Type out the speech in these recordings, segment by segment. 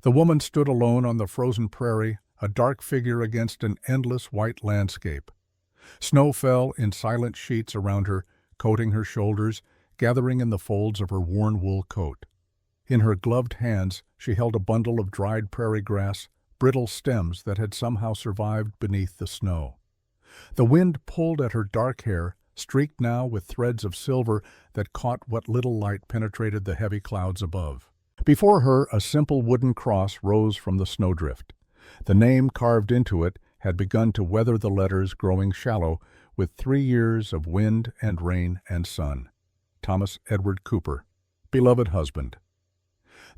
The woman stood alone on the frozen prairie, a dark figure against an endless white landscape. Snow fell in silent sheets around her, coating her shoulders, gathering in the folds of her worn wool coat. In her gloved hands she held a bundle of dried prairie grass, brittle stems that had somehow survived beneath the snow. The wind pulled at her dark hair, streaked now with threads of silver that caught what little light penetrated the heavy clouds above. Before her, a simple wooden cross rose from the snowdrift. The name carved into it had begun to weather the letters, growing shallow with 3 years of wind and rain and sun. Thomas Edward Cooper, beloved husband.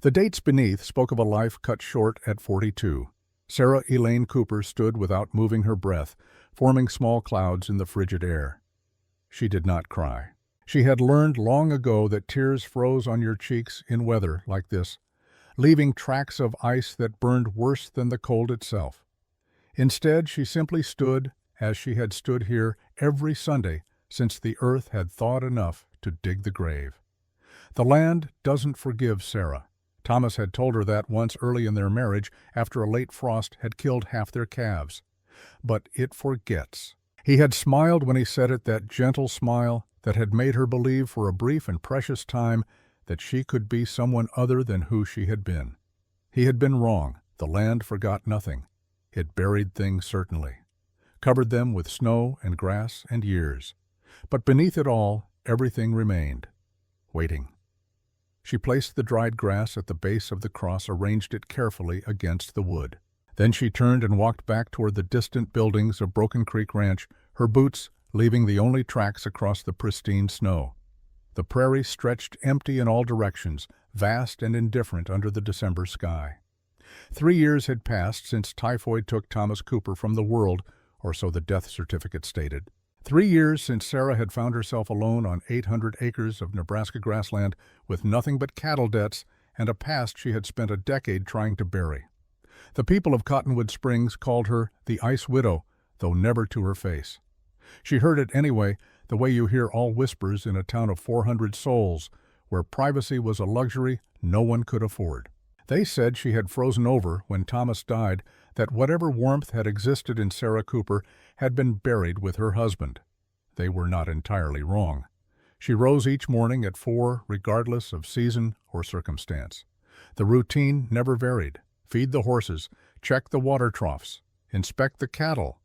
The dates beneath spoke of a life cut short at 42. Sarah Elaine Cooper stood without moving her breath, forming small clouds in the frigid air. She did not cry. She had learned long ago that tears froze on your cheeks in weather like this, leaving tracks of ice that burned worse than the cold itself. Instead, she simply stood as she had stood here every Sunday since the earth had thawed enough to dig the grave. The land doesn't forgive Sarah. Thomas had told her that once early in their marriage after a late frost had killed half their calves. But it forgets. He had smiled when he said it, that gentle smile that had made her believe for a brief and precious time that she could be someone other than who she had been. He had been wrong. The land forgot nothing. It buried things, certainly, covered them with snow and grass and years. But beneath it all, everything remained, waiting. She placed the dried grass at the base of the cross, arranged it carefully against the wood. Then she turned and walked back toward the distant buildings of Broken Creek Ranch, her boots leaving the only tracks across the pristine snow. The prairie stretched empty in all directions, vast and indifferent under the December sky. 3 years had passed since typhoid took Thomas Cooper from the world, or so the death certificate stated. 3 years since Sarah had found herself alone on 800 acres of Nebraska grassland with nothing but cattle debts and a past she had spent a decade trying to bury. The people of Cottonwood Springs called her the Ice Widow, though never to her face. She heard it anyway, the way you hear all whispers in a town of 400 souls, where privacy was a luxury no one could afford. They said she had frozen over when Thomas died, that whatever warmth had existed in Sarah Cooper had been buried with her husband. They were not entirely wrong. She rose each morning at 4, regardless of season or circumstance. The routine never varied. Feed the horses, check the water troughs, inspect the cattle,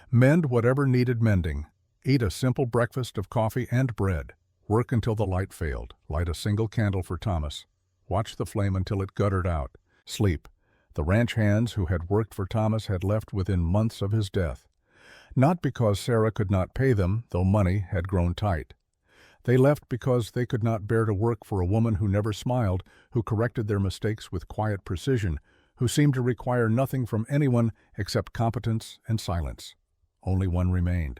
mend whatever needed mending, eat a simple breakfast of coffee and bread, work until the light failed, light a single candle for Thomas, watch the flame until it guttered out, sleep. The ranch hands who had worked for Thomas had left within months of his death. Not because Sarah could not pay them, though money had grown tight. They left because they could not bear to work for a woman who never smiled, who corrected their mistakes with quiet precision, who seemed to require nothing from anyone except competence and silence. Only one remained.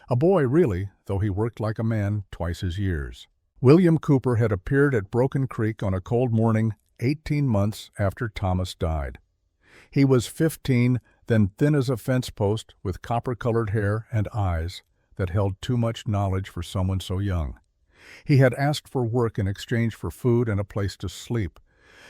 A boy, really, though he worked like a man twice his years. William Cooper had appeared at Broken Creek on a cold morning 18 months after Thomas died. He was 15, then thin as a fence post, with copper-colored hair and eyes that held too much knowledge for someone so young. He had asked for work in exchange for food and a place to sleep.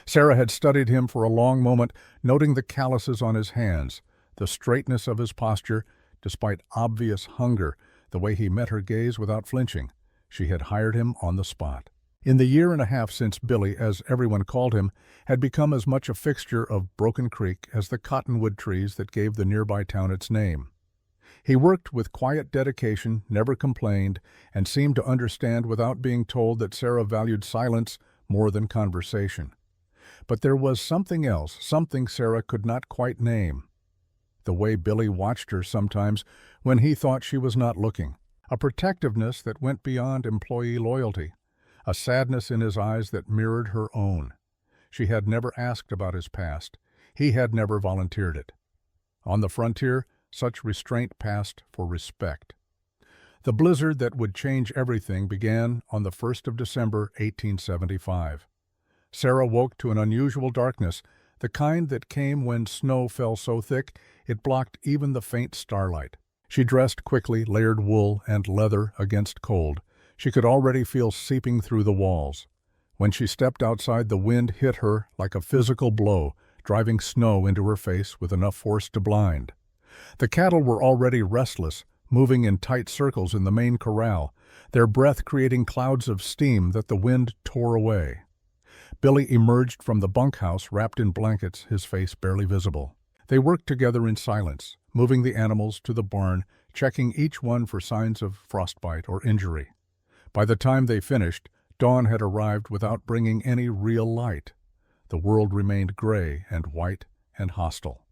Sarah had studied him for a long moment, noting the calluses on his hands, the straightness of his posture, despite obvious hunger, the way he met her gaze without flinching. She had hired him on the spot. In the year and a half since Billy, as everyone called him, had become as much a fixture of Broken Creek as the cottonwood trees that gave the nearby town its name. He worked with quiet dedication, never complained, and seemed to understand without being told that Sarah valued silence more than conversation. But there was something else, something Sarah could not quite name. The way Billy watched her sometimes when he thought she was not looking, a protectiveness that went beyond employee loyalty, a sadness in his eyes that mirrored her own. She had never asked about his past. He had never volunteered it. On the frontier, such restraint passed for respect. The blizzard that would change everything began on the 1st of December, 1875. Sarah woke to an unusual darkness, the kind that came when snow fell so thick it blocked even the faint starlight. She dressed quickly, layered wool and leather against cold. She could already feel seeping through the walls. When she stepped outside, the wind hit her like a physical blow, driving snow into her face with enough force to blind. The cattle were already restless, moving in tight circles in the main corral, their breath creating clouds of steam that the wind tore away. Billy emerged from the bunkhouse wrapped in blankets, his face barely visible. They worked together in silence, moving the animals to the barn, checking each one for signs of frostbite or injury. By the time they finished, dawn had arrived without bringing any real light. The world remained gray and white and hostile.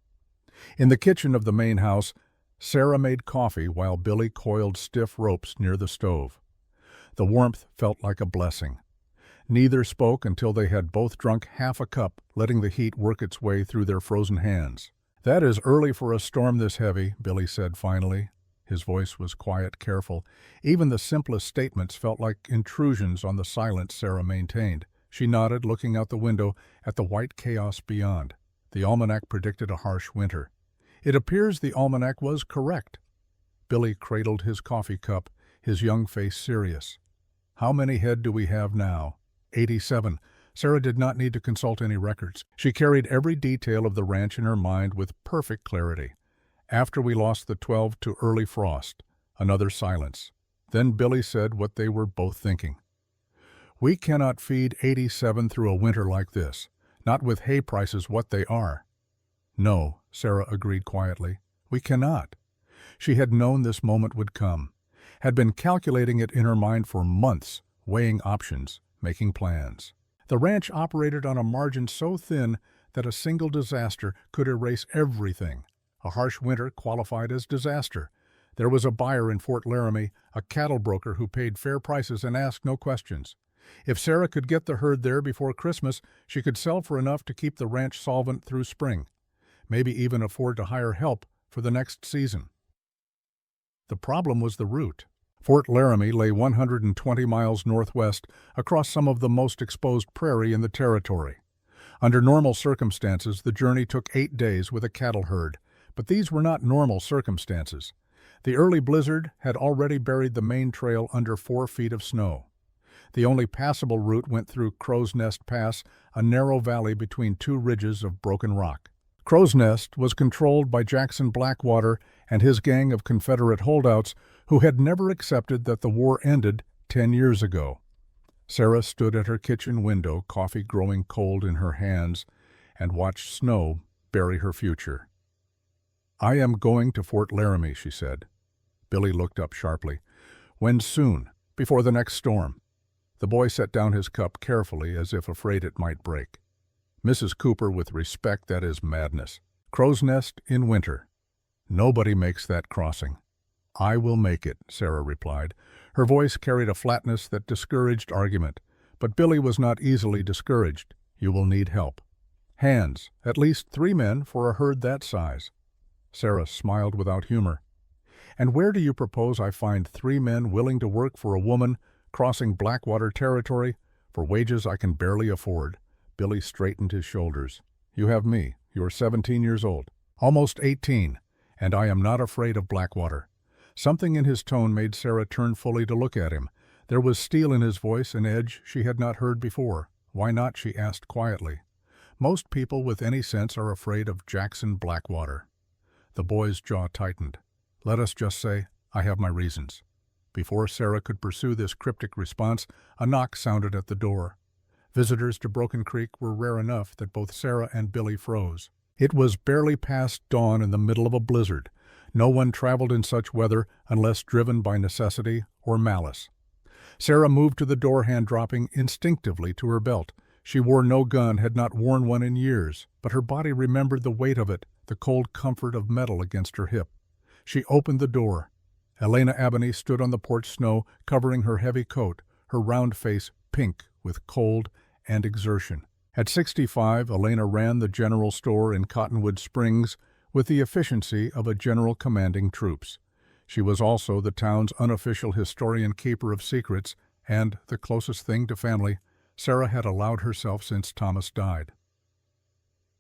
In the kitchen of the main house, Sarah made coffee while Billy coiled stiff ropes near the stove. The warmth felt like a blessing. Neither spoke until they had both drunk half a cup, letting the heat work its way through their frozen hands. "That is early for a storm this heavy," Billy said finally. His voice was quiet, careful. Even the simplest statements felt like intrusions on the silence Sarah maintained. She nodded, looking out the window at the white chaos beyond. The almanac predicted a harsh winter. It appears the almanac was correct. Billy cradled his coffee cup, his young face serious. "How many head do we have now?" 87. Sarah did not need to consult any records. She carried every detail of the ranch in her mind with perfect clarity. After we lost the 12 to early frost, another silence. Then Billy said what they were both thinking. "We cannot feed 87 through a winter like this, not with hay prices what they are." "No," Sarah agreed quietly. "We cannot." She had known this moment would come, had been calculating it in her mind for months, weighing options, making plans. The ranch operated on a margin so thin that a single disaster could erase everything. A harsh winter qualified as disaster. There was a buyer in Fort Laramie, a cattle broker who paid fair prices and asked no questions. If Sarah could get the herd there before Christmas, she could sell for enough to keep the ranch solvent through spring, maybe even afford to hire help for the next season. The problem was the route. Fort Laramie lay 120 miles northwest across some of the most exposed prairie in the territory. Under normal circumstances, the journey took 8 days with a cattle herd, but these were not normal circumstances. The early blizzard had already buried the main trail under 4 feet of snow. The only passable route went through Crow's Nest Pass, a narrow valley between 2 ridges of broken rock. Crow's Nest was controlled by Jackson Blackwater and his gang of Confederate holdouts who had never accepted that the war ended 10 years ago. Sarah stood at her kitchen window, coffee growing cold in her hands, and watched snow bury her future. "I am going to Fort Laramie," she said. Billy looked up sharply. "When soon? Before the next storm?" The boy set down his cup carefully as if afraid it might break. "Mrs. Cooper, with respect, that is madness. Crow's Nest in winter. Nobody makes that crossing." "I will make it," Sarah replied. Her voice carried a flatness that discouraged argument. But Billy was not easily discouraged. "You will need help. Hands, at least 3 men for a herd that size." Sarah smiled without humor. "And where do you propose I find 3 men willing to work for a woman crossing Blackwater territory for wages I can barely afford?" Billy straightened his shoulders. "You have me. You are 17 years old. Almost 18. And I am not afraid of Blackwater." Something in his tone made Sarah turn fully to look at him. There was steel in his voice, an edge she had not heard before. "Why not?" she asked quietly. "Most people with any sense are afraid of Jackson Blackwater." The boy's jaw tightened. "Let us just say, I have my reasons." Before Sarah could pursue this cryptic response, a knock sounded at the door. Visitors to Broken Creek were rare enough that both Sarah and Billy froze. It was barely past dawn in the middle of a blizzard. No one traveled in such weather unless driven by necessity or malice. Sarah moved to the door, hand dropping instinctively to her belt. She wore no gun, had not worn one in years, but her body remembered the weight of it, the cold comfort of metal against her hip. She opened the door. Elena Abney stood on the porch snow, covering her heavy coat, her round face pink with cold and exertion. At 65, Elena ran the general store in Cottonwood Springs with the efficiency of a general commanding troops. She was also the town's unofficial historian, keeper of secrets, and, the closest thing to family, Sarah had allowed herself since Thomas died.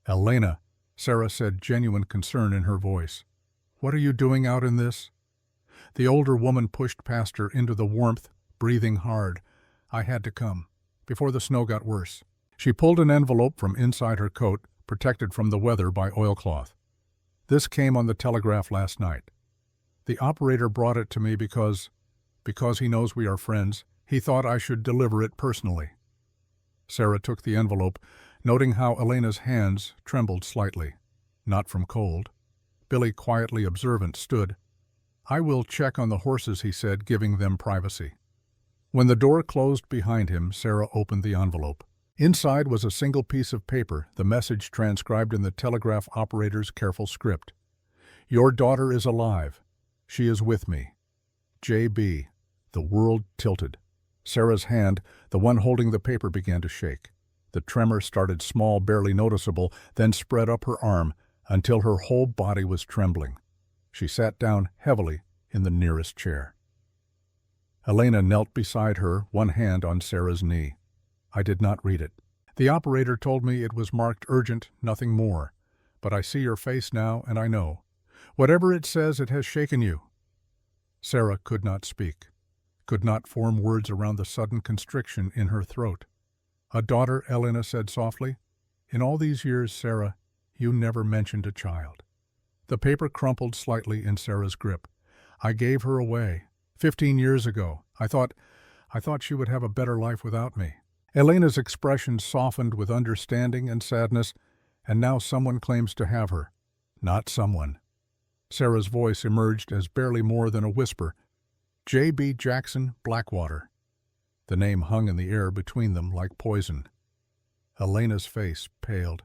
"Elena," Sarah said, genuine concern in her voice. "What are you doing out in this?" The older woman pushed past her into the warmth, breathing hard. "I had to come, before the snow got worse." She pulled an envelope from inside her coat, protected from the weather by oilcloth. This came on the telegraph last night. The operator brought it to me because he knows we are friends, he thought I should deliver it personally." Sarah took the envelope, noting how Elena's hands trembled slightly. Not from cold. Billy, quietly observant, stood. "I will check on the horses," he said, giving them privacy. When the door closed behind him, Sarah opened the envelope. Inside was a single piece of paper, the message transcribed in the telegraph operator's careful script. "Your daughter is alive. She is with me. J.B." The world tilted. Sarah's hand, the one holding the paper, began to shake. The tremor started small, barely noticeable, then spread up her arm until her whole body was trembling. She sat down heavily in the nearest chair. Elena knelt beside her, one hand on Sarah's knee. "I did not read it. The operator told me it was marked urgent, nothing more. But I see your face now, and I know. Whatever it says, it has shaken you." Sarah could not speak, could not form words around the sudden constriction in her throat. "A daughter," Elena said softly. "In all these years, Sarah, you never mentioned a child." The paper crumpled slightly in Sarah's grip. "I gave her away 15 years ago. I thought she would have a better life without me." Elena's expression softened with understanding and sadness, "And now someone claims to have her." "Not someone." Sarah's voice emerged as barely more than a whisper. "J.B. Jackson Blackwater." The name hung in the air between them like poison. Elena's face paled.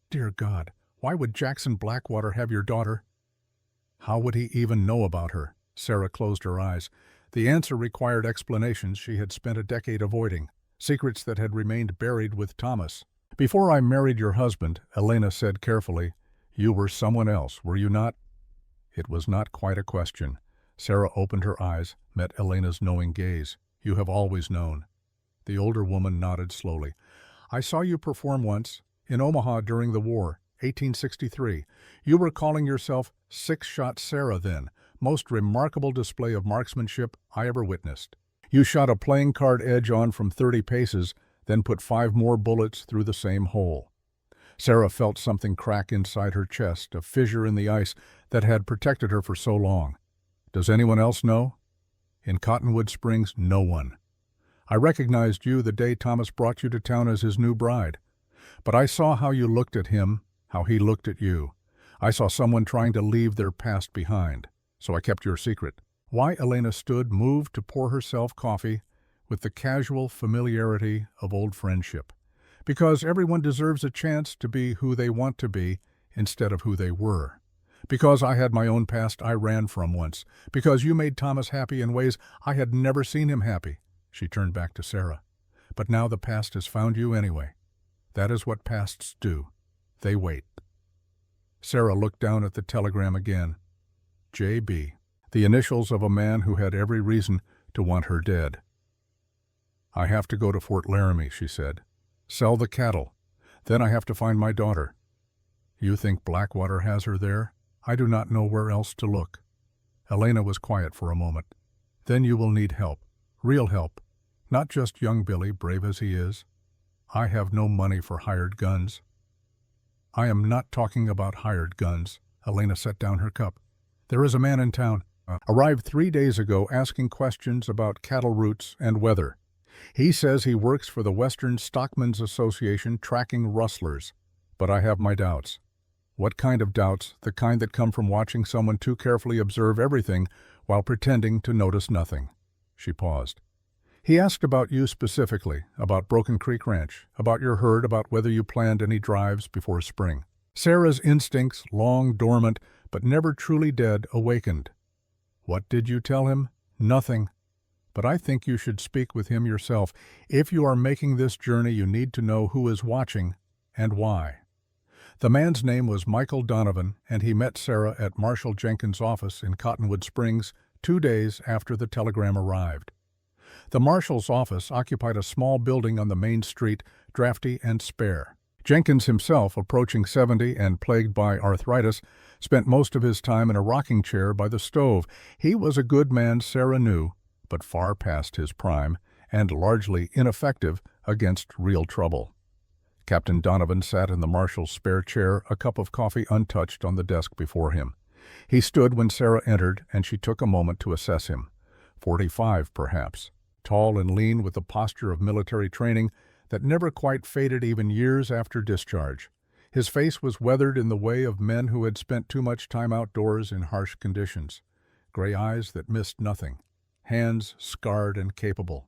"Dear God, why would Jackson Blackwater have your daughter?" "How would he even know about her?" Sarah closed her eyes. The answer required explanations she had spent a decade avoiding, secrets that had remained buried with Thomas. "Before I married your husband," Elena said carefully, "you were someone else, were you not?" It was not quite a question. Sarah opened her eyes, met Elena's knowing gaze. "You have always known." The older woman nodded slowly. "I saw you perform once, in Omaha during the war, 1863. You were calling yourself Six-Shot Sarah then. Most remarkable display of marksmanship I ever witnessed. You shot a playing card edge on from 30 paces, then put 5 more bullets through the same hole." Sarah felt something crack inside her chest, a fissure in the ice that had protected her for so long. "Does anyone else know?" "In Cottonwood Springs, no one. I recognized you the day Thomas brought you to town as his new bride. But I saw how you looked at him, how he looked at you. I saw someone trying to leave their past behind. So I kept your secret." Why Elena stood, moved to pour herself coffee, with the casual familiarity of old friendship. "Because everyone deserves a chance to be who they want to be instead of who they were. Because I had my own past I ran from once. Because you made Thomas happy in ways I had never seen him happy." She turned back to Sarah. "But now the past has found you anyway. That is what pasts do. They wait." Sarah looked down at the telegram again. J.B., the initials of a man who had every reason to want her dead. "I have to go to Fort Laramie," she said. "Sell the cattle. Then I have to find my daughter." "You think Blackwater has her there? I do not know where else to look." Elena was quiet for a moment. "Then you will need help. Real help. Not just young Billy, brave as he is. I have no money for hired guns." "I am not talking about hired guns." Elena set down her cup. "There is a man in town. Arrived 3 days ago asking questions about cattle routes and weather. He says he works for the Western Stockmen's Association tracking rustlers. But I have my doubts." "What kind of doubts?" "The kind that come from watching someone too carefully observe everything while pretending to notice nothing." She paused. "He asked about you specifically, about Broken Creek Ranch, about your herd, about whether you planned any drives before spring." Sarah's instincts, long dormant but never truly dead, awakened. "What did you tell him?" "Nothing. But I think you should speak with him yourself. If you are making this journey, you need to know who is watching and why." The man's name was Michael Donovan, and he met Sarah at Marshall Jenkins' office in Cottonwood Springs 2 days after the telegram arrived. The marshal's office occupied a small building on the main street, drafty and spare. Jenkins himself, approaching 70 and plagued by arthritis, spent most of his time in a rocking chair by the stove. He was a good man, Sarah knew, but far past his prime, and largely ineffective against real trouble. Captain Donovan sat in the marshal's spare chair, a cup of coffee untouched on the desk before him. He stood when Sarah entered, and she took a moment to assess him. 45, perhaps. Tall and lean, with the posture of military training that never quite faded even years after discharge. His face was weathered in the way of men who had spent too much time outdoors in harsh conditions. Gray eyes that missed nothing. Hands scarred and capable.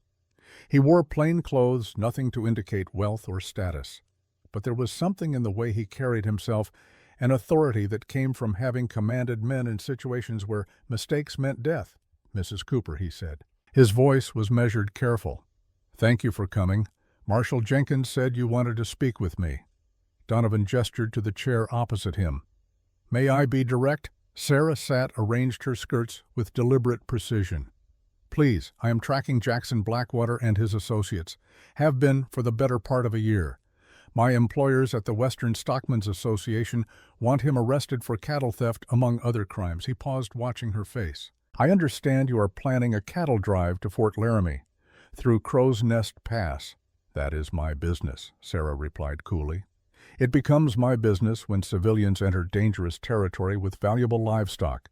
He wore plain clothes, nothing to indicate wealth or status. But there was something in the way he carried himself, an authority that came from having commanded men in situations where mistakes meant death. "Mrs. Cooper," he said. His voice was measured, careful. "Thank you for coming. Marshal Jenkins said you wanted to speak with me." Donovan gestured to the chair opposite him. "May I be direct?" Sarah arranged her skirts with deliberate precision. "Please, I am tracking Jackson Blackwater and his associates. Have been for the better part of a year. My employers at the Western Stockmen's Association want him arrested for cattle theft, among other crimes." He paused, watching her face. "I understand you are planning a cattle drive to Fort Laramie, through Crow's Nest Pass." "That is my business," Sarah replied coolly. "It becomes my business when civilians enter dangerous territory with valuable livestock.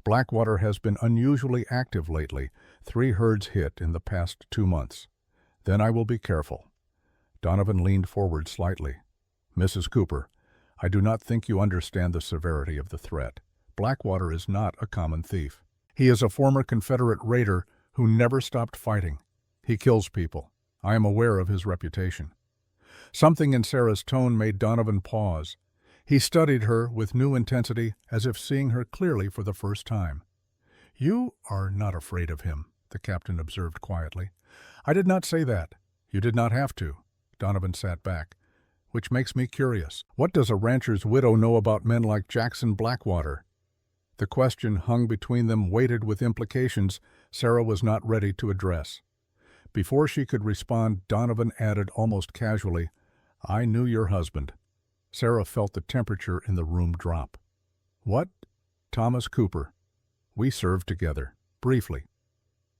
Blackwater has been unusually active lately, 3 herds hit in the past 2 months. Then I will be careful." Donovan leaned forward slightly. "Mrs. Cooper, I do not think you understand the severity of the threat. Blackwater is not a common thief. He is a former Confederate raider who never stopped fighting. He kills people. I am aware of his reputation." Something in Sarah's tone made Donovan pause. He studied her with new intensity, as if seeing her clearly for the first time. "You are not afraid of him," the captain observed quietly. "I did not say that. You did not have to." Donovan sat back. "Which makes me curious. What does a rancher's widow know about men like Jackson Blackwater?" The question hung between them, weighted with implications Sarah was not ready to address. Before she could respond, Donovan added almost casually, "I knew your husband." Sarah felt the temperature in the room drop. "What?" "Thomas Cooper. We served together, briefly."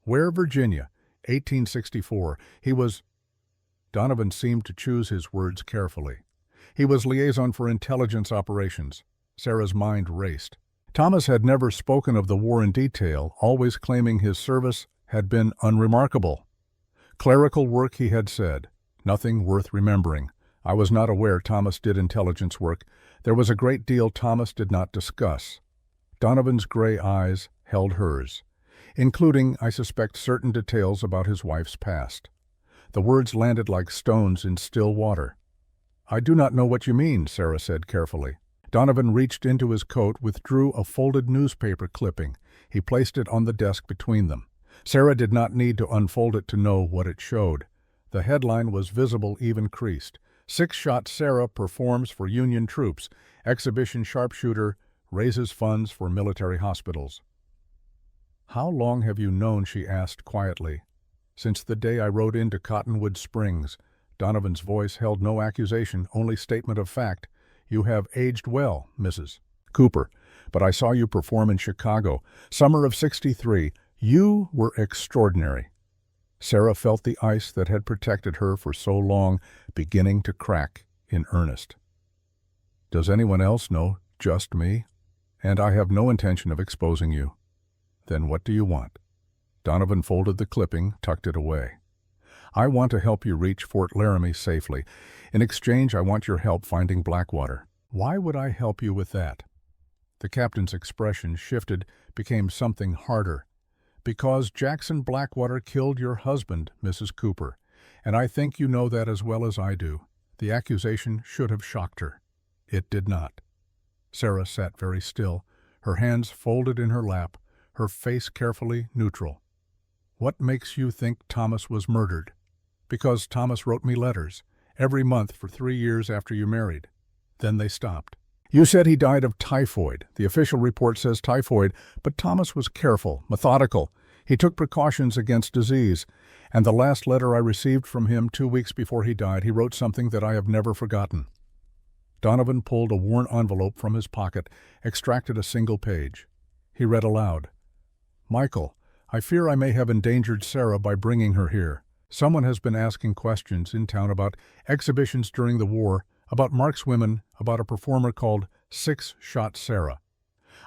"Where, Virginia?" 1864. He was... Donovan seemed to choose his words carefully. "He was liaison for intelligence operations." Sarah's mind raced. Thomas had never spoken of the war in detail, always claiming his service had been unremarkable. Clerical work, he had said. Nothing worth remembering. I was not aware Thomas did intelligence work. There was a great deal Thomas did not discuss. Donovan's gray eyes held hers, including, I suspect, certain details about his wife's past. The words landed like stones in still water. "I do not know what you mean," Sarah said carefully. Donovan reached into his coat, withdrew a folded newspaper clipping. He placed it on the desk between them. Sarah did not need to unfold it to know what it showed. The headline was visible, even creased. "Six-Shot Sarah performs for Union troops. Exhibition sharpshooter raises funds for military hospitals." "How long have you known?" she asked quietly. "Since the day I rode into Cottonwood Springs." Donovan's voice held no accusation, only statement of fact. "You have aged well, Mrs. Cooper, but I saw you perform in Chicago, summer of '63. You were extraordinary." Sarah felt the ice that had protected her for so long beginning to crack in earnest. "Does anyone else know? Just me? And I have no intention of exposing you." "Then what do you want?" Donovan folded the clipping, tucked it away. "I want to help you reach Fort Laramie safely. In exchange, I want your help finding Blackwater." "Why would I help you with that?" The captain's expression shifted, became something harder. "Because Jackson Blackwater killed your husband, Mrs. Cooper, and I think you know that as well as I do." The accusation should have shocked her. It did not. Sarah sat very still, her hands folded in her lap, her face carefully neutral. "What makes you think Thomas was murdered?" "Because Thomas wrote me letters, every month for 3 years after you married." Then they stopped. "You said he died of typhoid. The official report says typhoid, but Thomas was careful, methodical. He took precautions against disease. And the last letter I received from him 2 weeks before he died, he wrote something that I have never forgotten." Donovan pulled a worn envelope from his pocket, extracted a single page. He read aloud. "Michael, I fear I may have endangered Sarah by bringing her here. Someone has been asking questions in town about exhibitions during the war, about markswomen, about a performer called Six Shot Sarah.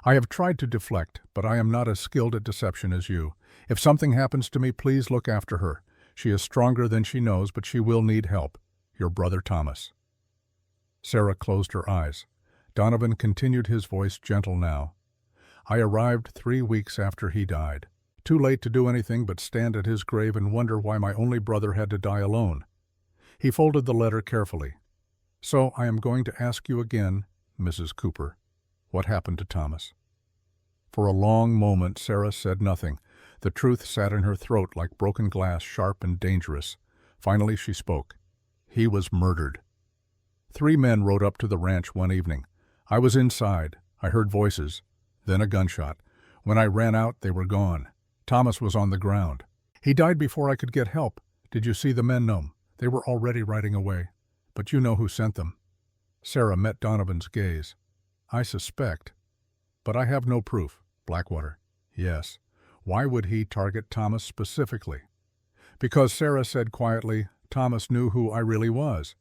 I have tried to deflect, but I am not as skilled at deception as you. If something happens to me, please look after her. She is stronger than she knows, but she will need help. Your brother Thomas." Sarah closed her eyes. Donovan continued, his voice gentle now. "I arrived 3 weeks after he died. Too late to do anything but stand at his grave and wonder why my only brother had to die alone." He folded the letter carefully. "So I am going to ask you again, Mrs. Cooper, what happened to Thomas?" For a long moment Sarah said nothing. The truth sat in her throat like broken glass, sharp and dangerous. Finally she spoke. "He was murdered. 3 men rode up to the ranch one evening. I was inside. I heard voices, then a gunshot. When I ran out, they were gone. Thomas was on the ground. He died before I could get help. Did you see the men? No. They were already riding away. But you know who sent them." Sarah met Donovan's gaze. "I suspect, but I have no proof." "Blackwater." "Yes. Why would he target Thomas specifically?" "Because," Sarah said quietly, "Thomas knew who I really was.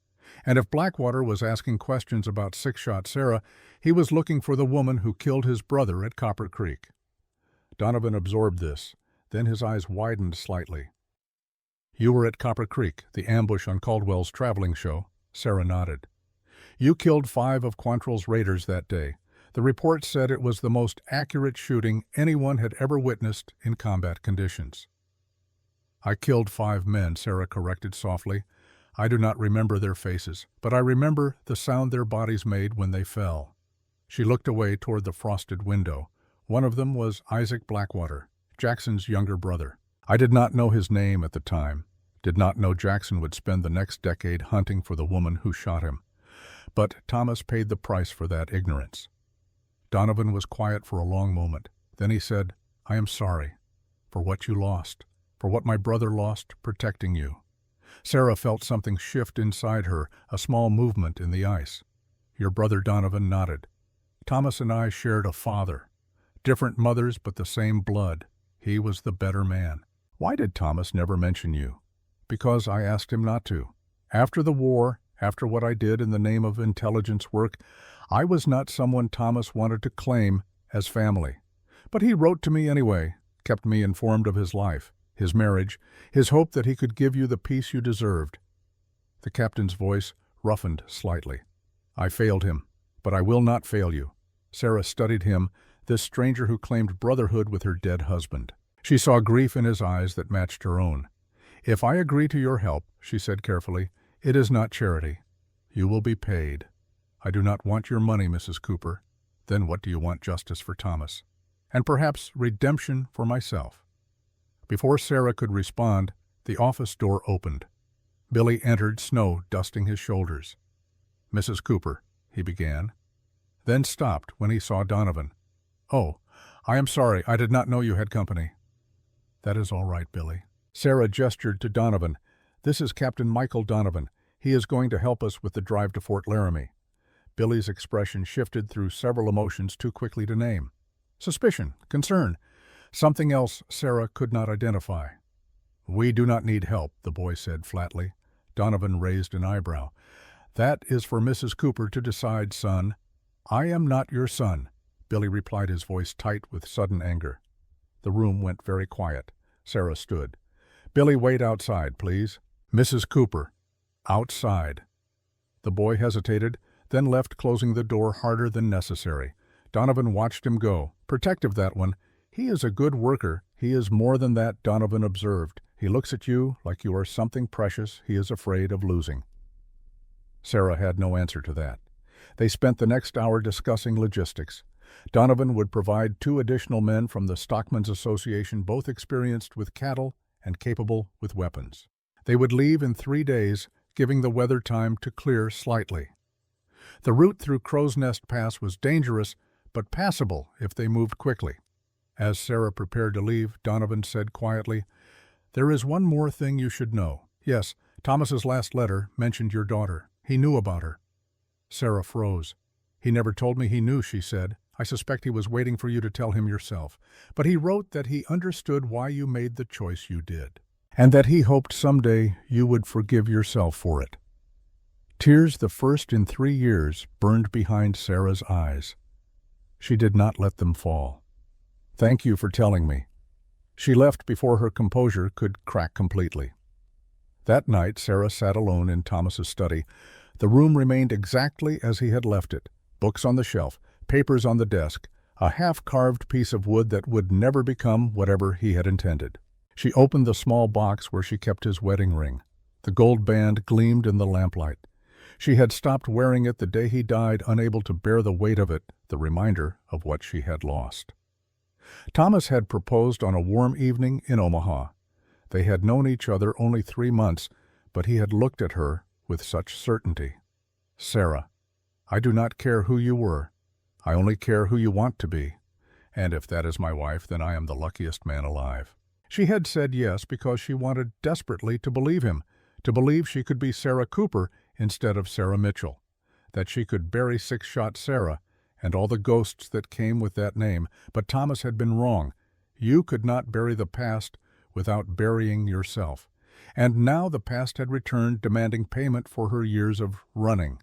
And if Blackwater was asking questions about Six Shot Sarah, he was looking for the woman who killed his brother at Copper Creek." Donovan absorbed this. Then his eyes widened slightly. "You were at Copper Creek, the ambush on Caldwell's traveling show?" Sarah nodded. "You killed 5 of Quantrill's raiders that day. The report said it was the most accurate shooting anyone had ever witnessed in combat conditions." "I killed 5 men," Sarah corrected softly. "I do not remember their faces, but I remember the sound their bodies made when they fell." She looked away toward the frosted window. "One of them was Isaac Blackwater, Jackson's younger brother. I did not know his name at the time, did not know Jackson would spend the next decade hunting for the woman who shot him. But Thomas paid the price for that ignorance." Donovan was quiet for a long moment. Then he said, "I am sorry for what you lost, for what my brother lost protecting you." Sarah felt something shift inside her, a small movement in the ice. Your brother Donovan nodded. "Thomas and I shared a father. Different mothers, but the same blood. He was the better man." "Why did Thomas never mention you?" "Because I asked him not to. After the war, after what I did in the name of intelligence work, I was not someone Thomas wanted to claim as family. But he wrote to me anyway, kept me informed of his life, his marriage, his hope that he could give you the peace you deserved." The captain's voice roughened slightly. "I failed him, but I will not fail you." Sarah studied him, this stranger who claimed brotherhood with her dead husband. She saw grief in his eyes that matched her own. "If I agree to your help," she said carefully, "it is not charity. You will be paid. I do not want your money, Mrs. Cooper. Then what do you want? Justice for Thomas. And perhaps redemption for myself." Before Sarah could respond, the office door opened. Billy entered, snow dusting his shoulders. "Mrs. Cooper," he began, then stopped when he saw Donovan. "Oh, I am sorry. I did not know you had company." "That is all right, Billy." Sarah gestured to Donovan. "This is Captain Michael Donovan. He is going to help us with the drive to Fort Laramie." Billy's expression shifted through several emotions too quickly to name. Suspicion, concern, something else Sarah could not identify. "We do not need help," the boy said flatly. Donovan raised an eyebrow. "That is for Mrs. Cooper to decide, son." "I am not your son," Billy replied, his voice tight with sudden anger. The room went very quiet. Sarah stood. "Billy, wait outside, please." "Mrs. Cooper." "Outside." The boy hesitated, then left, closing the door harder than necessary. Donovan watched him go. Protective, that one. "He is a good worker. He is more than that," Donovan observed. "He looks at you like you are something precious he is afraid of losing." Sarah had no answer to that. They spent the next hour discussing logistics. Donovan would provide 2 additional men from the Stockmen's Association, both experienced with cattle and capable with weapons. They would leave in 3 days, giving the weather time to clear slightly. The route through Crow's Nest Pass was dangerous, but passable if they moved quickly. As Sarah prepared to leave, Donovan said quietly, "There is one more thing you should know. Yes, Thomas's last letter mentioned your daughter. He knew about her." Sarah froze. "He never told me he knew," she said. "I suspect he was waiting for you to tell him yourself. But he wrote that he understood why you made the choice you did. and that he hoped someday you would forgive yourself for it. Tears, the first in 3 years, burned behind Sarah's eyes. She did not let them fall. "Thank you for telling me." She left before her composure could crack completely. That night, Sarah sat alone in Thomas's study. The room remained exactly as he had left it. Books on the shelf, papers on the desk, a half-carved piece of wood that would never become whatever he had intended. She opened the small box where she kept his wedding ring. The gold band gleamed in the lamplight. She had stopped wearing it the day he died, unable to bear the weight of it, the reminder of what she had lost. Thomas had proposed on a warm evening in Omaha. They had known each other only 3 months, but he had looked at her with such certainty. "Sarah, I do not care who you were. I only care who you want to be. And if that is my wife, then I am the luckiest man alive." She had said yes because she wanted desperately to believe him, to believe she could be Sarah Cooper instead of Sarah Mitchell, that she could bury Six-Shot Sarah and all the ghosts that came with that name. But Thomas had been wrong. You could not bury the past without burying yourself. And now the past had returned, demanding payment for her years of running.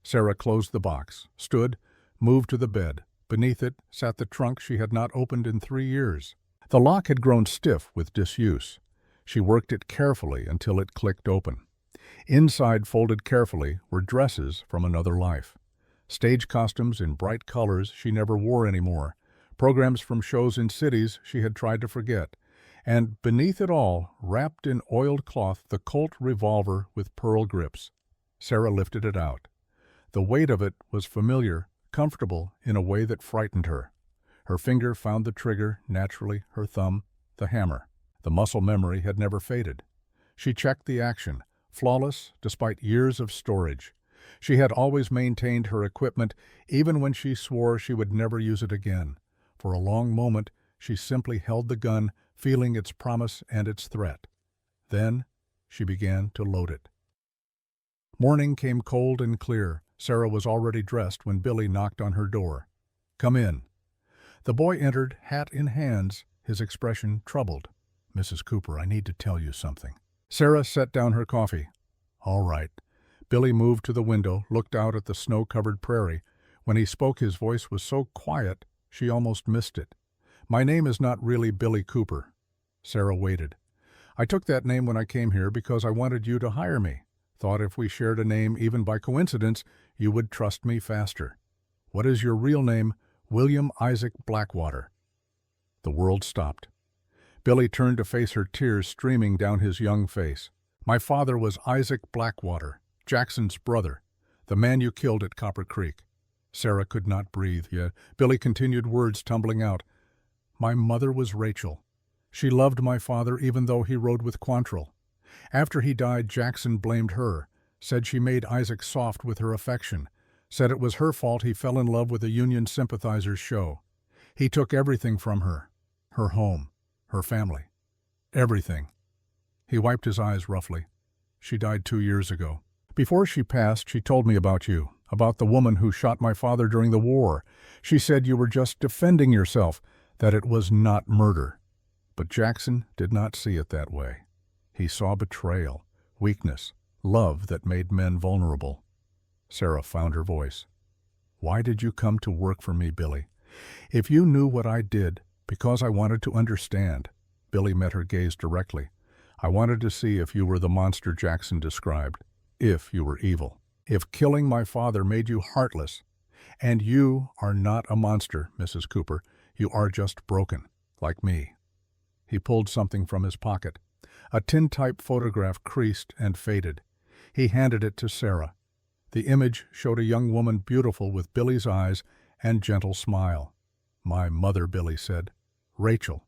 Sarah closed the box, stood, moved to the bed. Beneath it sat the trunk she had not opened in 3 years. The lock had grown stiff with disuse. She worked it carefully until it clicked open. Inside, folded carefully, were dresses from another life. Stage costumes in bright colors she never wore anymore. Programs from shows in cities she had tried to forget. And beneath it all, wrapped in oiled cloth, the Colt revolver with pearl grips. Sarah lifted it out. The weight of it was familiar, comfortable in a way that frightened her. Her finger found the trigger, naturally, her thumb, the hammer. The muscle memory had never faded. She checked the action, flawless despite years of storage. She had always maintained her equipment, even when she swore she would never use it again. For a long moment, she simply held the gun, feeling its promise and its threat. Then she began to load it. Morning came cold and clear. Sarah was already dressed when Billy knocked on her door. "Come in." The boy entered, hat in hands, his expression troubled. "Mrs. Cooper, I need to tell you something." Sarah set down her coffee. "All right." Billy moved to the window, looked out at the snow-covered prairie. When he spoke, his voice was so quiet she almost missed it. "My name is not really Billy Cooper." Sarah waited. "I took that name when I came here because I wanted you to hire me. Thought if we shared a name, even by coincidence, you would trust me faster. What is your real name?" "William Isaac Blackwater." The world stopped. Billy turned to face her, tears streaming down his young face. "My father was Isaac Blackwater, Jackson's brother, the man you killed at Copper Creek." Sarah could not breathe, yet Billy continued, words tumbling out. "My mother was Rachel. She loved my father even though he rode with Quantrill. After he died, Jackson blamed her, said she made Isaac soft with her affection, said it was her fault he fell in love with a Union sympathizer's show. He took everything from her home, her family, everything." He wiped his eyes roughly. "She died 2 years ago. Before she passed, she told me about you, about the woman who shot my father during the war. She said you were just defending yourself, that it was not murder." But Jackson did not see it that way. He saw betrayal, weakness, love that made men vulnerable. Sarah found her voice. "Why did you come to work for me, Billy? If you knew what I did, because I wanted to understand." Billy met her gaze directly. "I wanted to see if you were the monster Jackson described, if you were evil, if killing my father made you heartless. And you are not a monster, Mrs. Cooper. You are just broken, like me." He pulled something from his pocket. A tintype photograph, creased and faded. He handed it to Sarah. The image showed a young woman beautiful with Billy's eyes and gentle smile. "My mother," Billy said. "Rachel.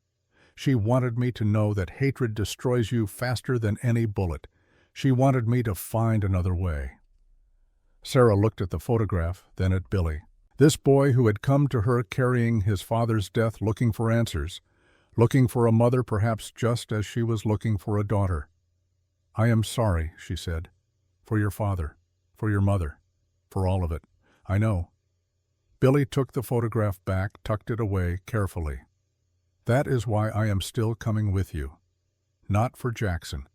She wanted me to know that hatred destroys you faster than any bullet. She wanted me to find another way." Sarah looked at the photograph, then at Billy. This boy who had come to her carrying his father's death, looking for answers, looking for a mother perhaps just as she was looking for a daughter. "I am sorry," she said, "for your father, for your mother, for all of it. I know." Billy took the photograph back, tucked it away carefully. "That is why I am still coming with you. Not for Jackson.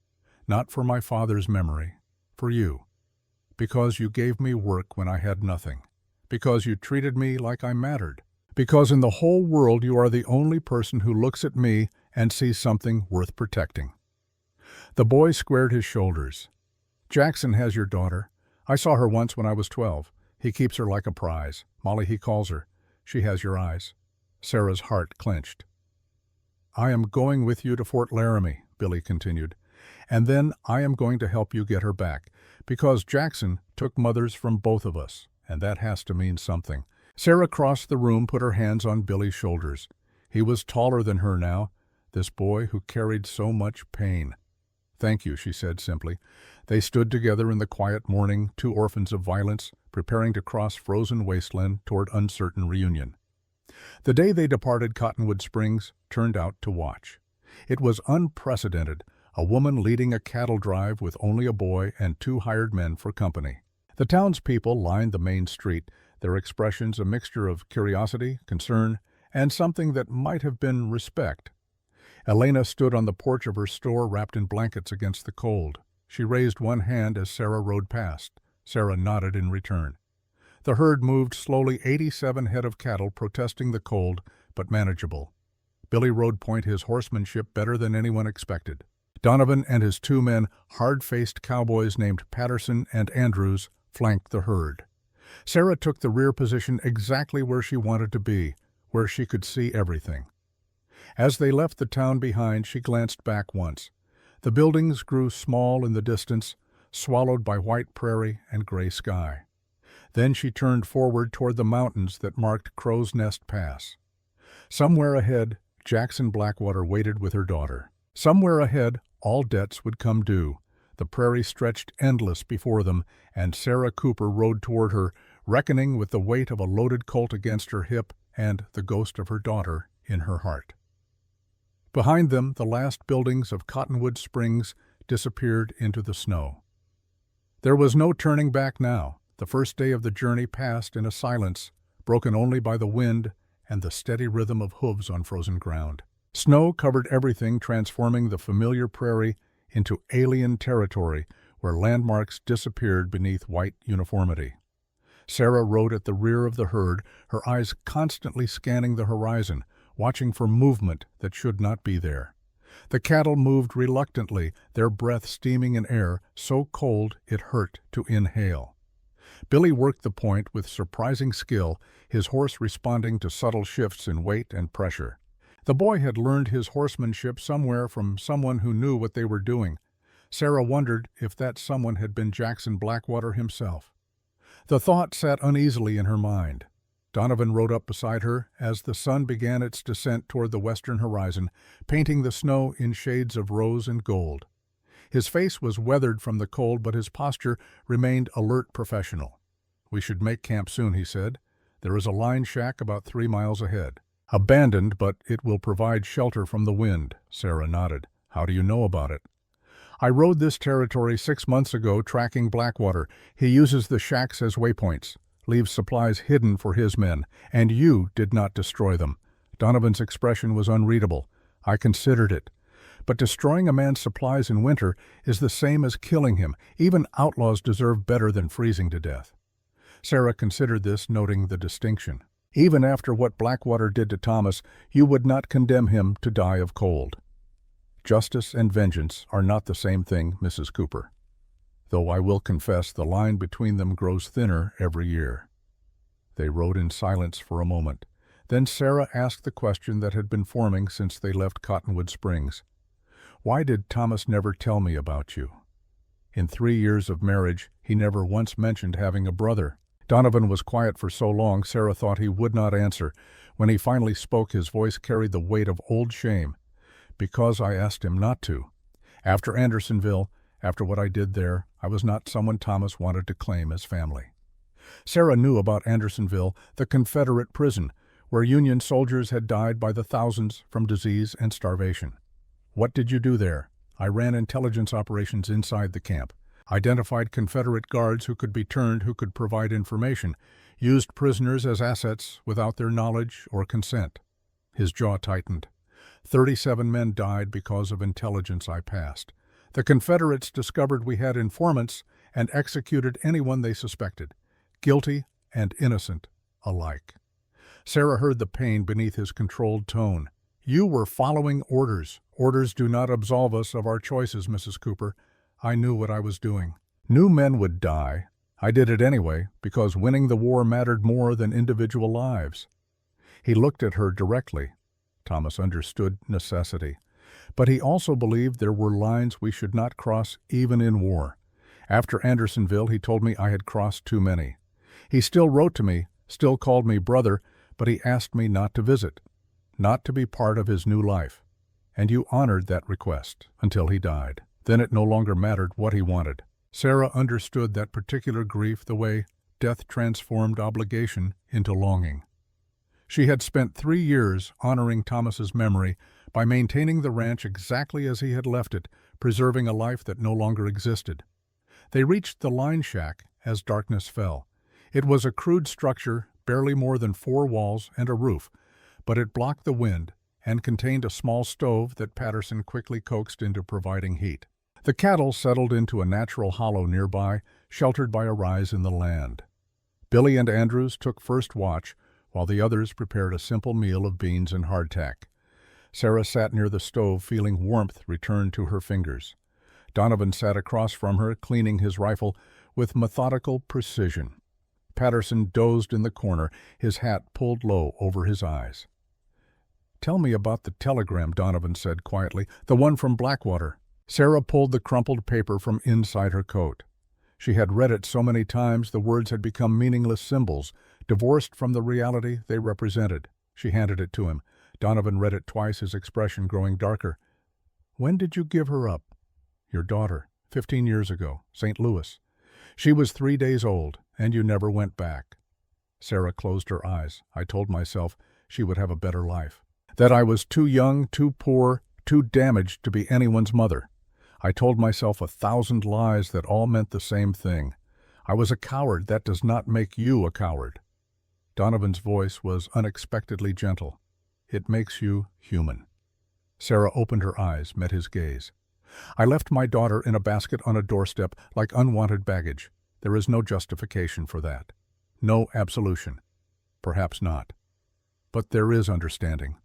Not for my father's memory. For you. Because you gave me work when I had nothing. Because you treated me like I mattered. Because in the whole world you are the only person who looks at me and sees something worth protecting." The boy squared his shoulders. "Jackson has your daughter. I saw her once when I was 12. He keeps her like a prize. Molly, he calls her. She has your eyes." Sarah's heart clenched. "I am going with you to Fort Laramie," Billy continued, "and then I am going to help you get her back, because Jackson took mothers from both of us, and that has to mean something." Sarah crossed the room, put her hands on Billy's shoulders. He was taller than her now, this boy who carried so much pain. "Thank you," she said simply. They stood together in the quiet morning, two orphans of violence, preparing to cross frozen wasteland toward uncertain reunion. The day they departed Cottonwood Springs turned out to watch. It was unprecedented, a woman leading a cattle drive with only a boy and 2 hired men for company. The townspeople lined the main street, their expressions a mixture of curiosity, concern, and something that might have been respect. Elena stood on the porch of her store wrapped in blankets against the cold. She raised one hand as Sarah rode past. Sarah nodded in return. The herd moved slowly, 87 head of cattle protesting the cold, but manageable. Billy rode point his horsemanship better than anyone expected. Donovan and his 2 men, hard-faced cowboys named Patterson and Andrews, flanked the herd. Sarah took the rear position exactly where she wanted to be, where she could see everything. As they left the town behind, she glanced back once. The buildings grew small in the distance, swallowed by white prairie and gray sky. Then she turned forward toward the mountains that marked Crow's Nest Pass. Somewhere ahead, Jackson Blackwater waited with her daughter. Somewhere ahead, all debts would come due. The prairie stretched endless before them, and Sarah Cooper rode toward her, reckoning with the weight of a loaded Colt against her hip and the ghost of her daughter in her heart. Behind them, the last buildings of Cottonwood Springs disappeared into the snow. There was no turning back now. The first day of the journey passed in a silence, broken only by the wind and the steady rhythm of hooves on frozen ground. Snow covered everything, transforming the familiar prairie into alien territory where landmarks disappeared beneath white uniformity. Sarah rode at the rear of the herd, her eyes constantly scanning the horizon, watching for movement that should not be there. The cattle moved reluctantly, their breath steaming in air so cold it hurt to inhale. Billy worked the point with surprising skill, his horse responding to subtle shifts in weight and pressure. The boy had learned his horsemanship somewhere from someone who knew what they were doing. Sarah wondered if that someone had been Jackson Blackwater himself. The thought sat uneasily in her mind. Donovan rode up beside her as the sun began its descent toward the western horizon, painting the snow in shades of rose and gold. His face was weathered from the cold, but his posture remained alert, professional. "We should make camp soon," he said. "There is a line shack about 3 miles ahead." "Abandoned, but it will provide shelter from the wind," Sarah nodded. "How do you know about it?" "I rode this territory 6 months ago tracking Blackwater. He uses the shacks as waypoints, leaves supplies hidden for his men, and you did not destroy them." Donovan's expression was unreadable. "I considered it. But destroying a man's supplies in winter is the same as killing him. Even outlaws deserve better than freezing to death." Sarah considered this, noting the distinction. "Even after what Blackwater did to Thomas, you would not condemn him to die of cold." "Justice and vengeance are not the same thing, Mrs. Cooper. Though I will confess the line between them grows thinner every year." They rode in silence for a moment. Then Sarah asked the question that had been forming since they left Cottonwood Springs. "Why did Thomas never tell me about you?" In 3 years of marriage, he never once mentioned having a brother. Donovan was quiet for so long, Sarah thought he would not answer. When he finally spoke, his voice carried the weight of old shame. "Because I asked him not to. After Andersonville, after what I did there, I was not someone Thomas wanted to claim as family." Sarah knew about Andersonville, the Confederate prison, where Union soldiers had died by the thousands from disease and starvation. "What did you do there?" "I ran intelligence operations inside the camp. Identified Confederate guards who could be turned, who could provide information, used prisoners as assets without their knowledge or consent." His jaw tightened. 37 men died because of intelligence I passed. The Confederates discovered we had informants and executed anyone they suspected, guilty and innocent alike. Sarah heard the pain beneath his controlled tone. You were following orders. Orders do not absolve us of our choices, Mrs. Cooper. I knew what I was doing. Knew men would die. I did it anyway, because winning the war mattered more than individual lives. He looked at her directly. Thomas understood necessity. But he also believed there were lines we should not cross even in war. After Andersonville, he told me I had crossed too many. He still wrote to me, still called me brother, but he asked me not to visit, not to be part of his new life. And you honored that request until he died. Then it no longer mattered what he wanted. Sarah understood that particular grief the way death transformed obligation into longing. She had spent 3 years honoring Thomas's memory by maintaining the ranch exactly as he had left it, preserving a life that no longer existed. They reached the line shack as darkness fell. It was a crude structure, barely more than 4 walls and a roof, but it blocked the wind and contained a small stove that Patterson quickly coaxed into providing heat. The cattle settled into a natural hollow nearby, sheltered by a rise in the land. Billy and Andrews took first watch, while the others prepared a simple meal of beans and hardtack. Sarah sat near the stove, feeling warmth return to her fingers. Donovan sat across from her, cleaning his rifle with methodical precision. Patterson dozed in the corner, his hat pulled low over his eyes. "Tell me about the telegram," Donovan said quietly, "the one from Blackwater." Sarah pulled the crumpled paper from inside her coat. She had read it so many times the words had become meaningless symbols, divorced from the reality they represented. She handed it to him. Donovan read it twice, his expression growing darker. "When did you give her up?" "Your daughter, 15 years ago, St. Louis. She was 3 days old, and you never went back." Sarah closed her eyes. "I told myself she would have a better life. That I was too young, too poor, too damaged to be anyone's mother. I told myself 1,000 lies that all meant the same thing. I was a coward. That does not make you a coward." Donovan's voice was unexpectedly gentle. "It makes you human." Sarah opened her eyes, met his gaze. "I left my daughter in a basket on a doorstep like unwanted baggage. There is no justification for that. No absolution. Perhaps not. But there is understanding."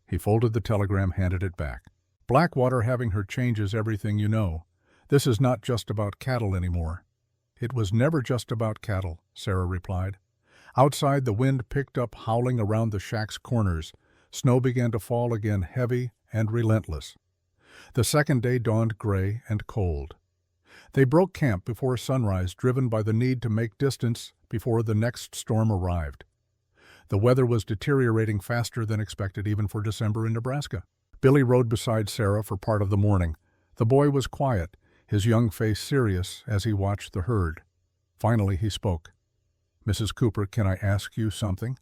He folded the telegram, handed it back. "Blackwater having her changes everything you know. This is not just about cattle anymore." "It was never just about cattle," Sarah replied. Outside, the wind picked up, howling around the shack's corners. Snow began to fall again, heavy and relentless. The second day dawned gray and cold. They broke camp before sunrise, driven by the need to make distance before the next storm arrived. The weather was deteriorating faster than expected, even for December in Nebraska. Billy rode beside Sarah for part of the morning. The boy was quiet, his young face serious as he watched the herd. Finally he spoke. "Mrs. Cooper, can I ask you something?"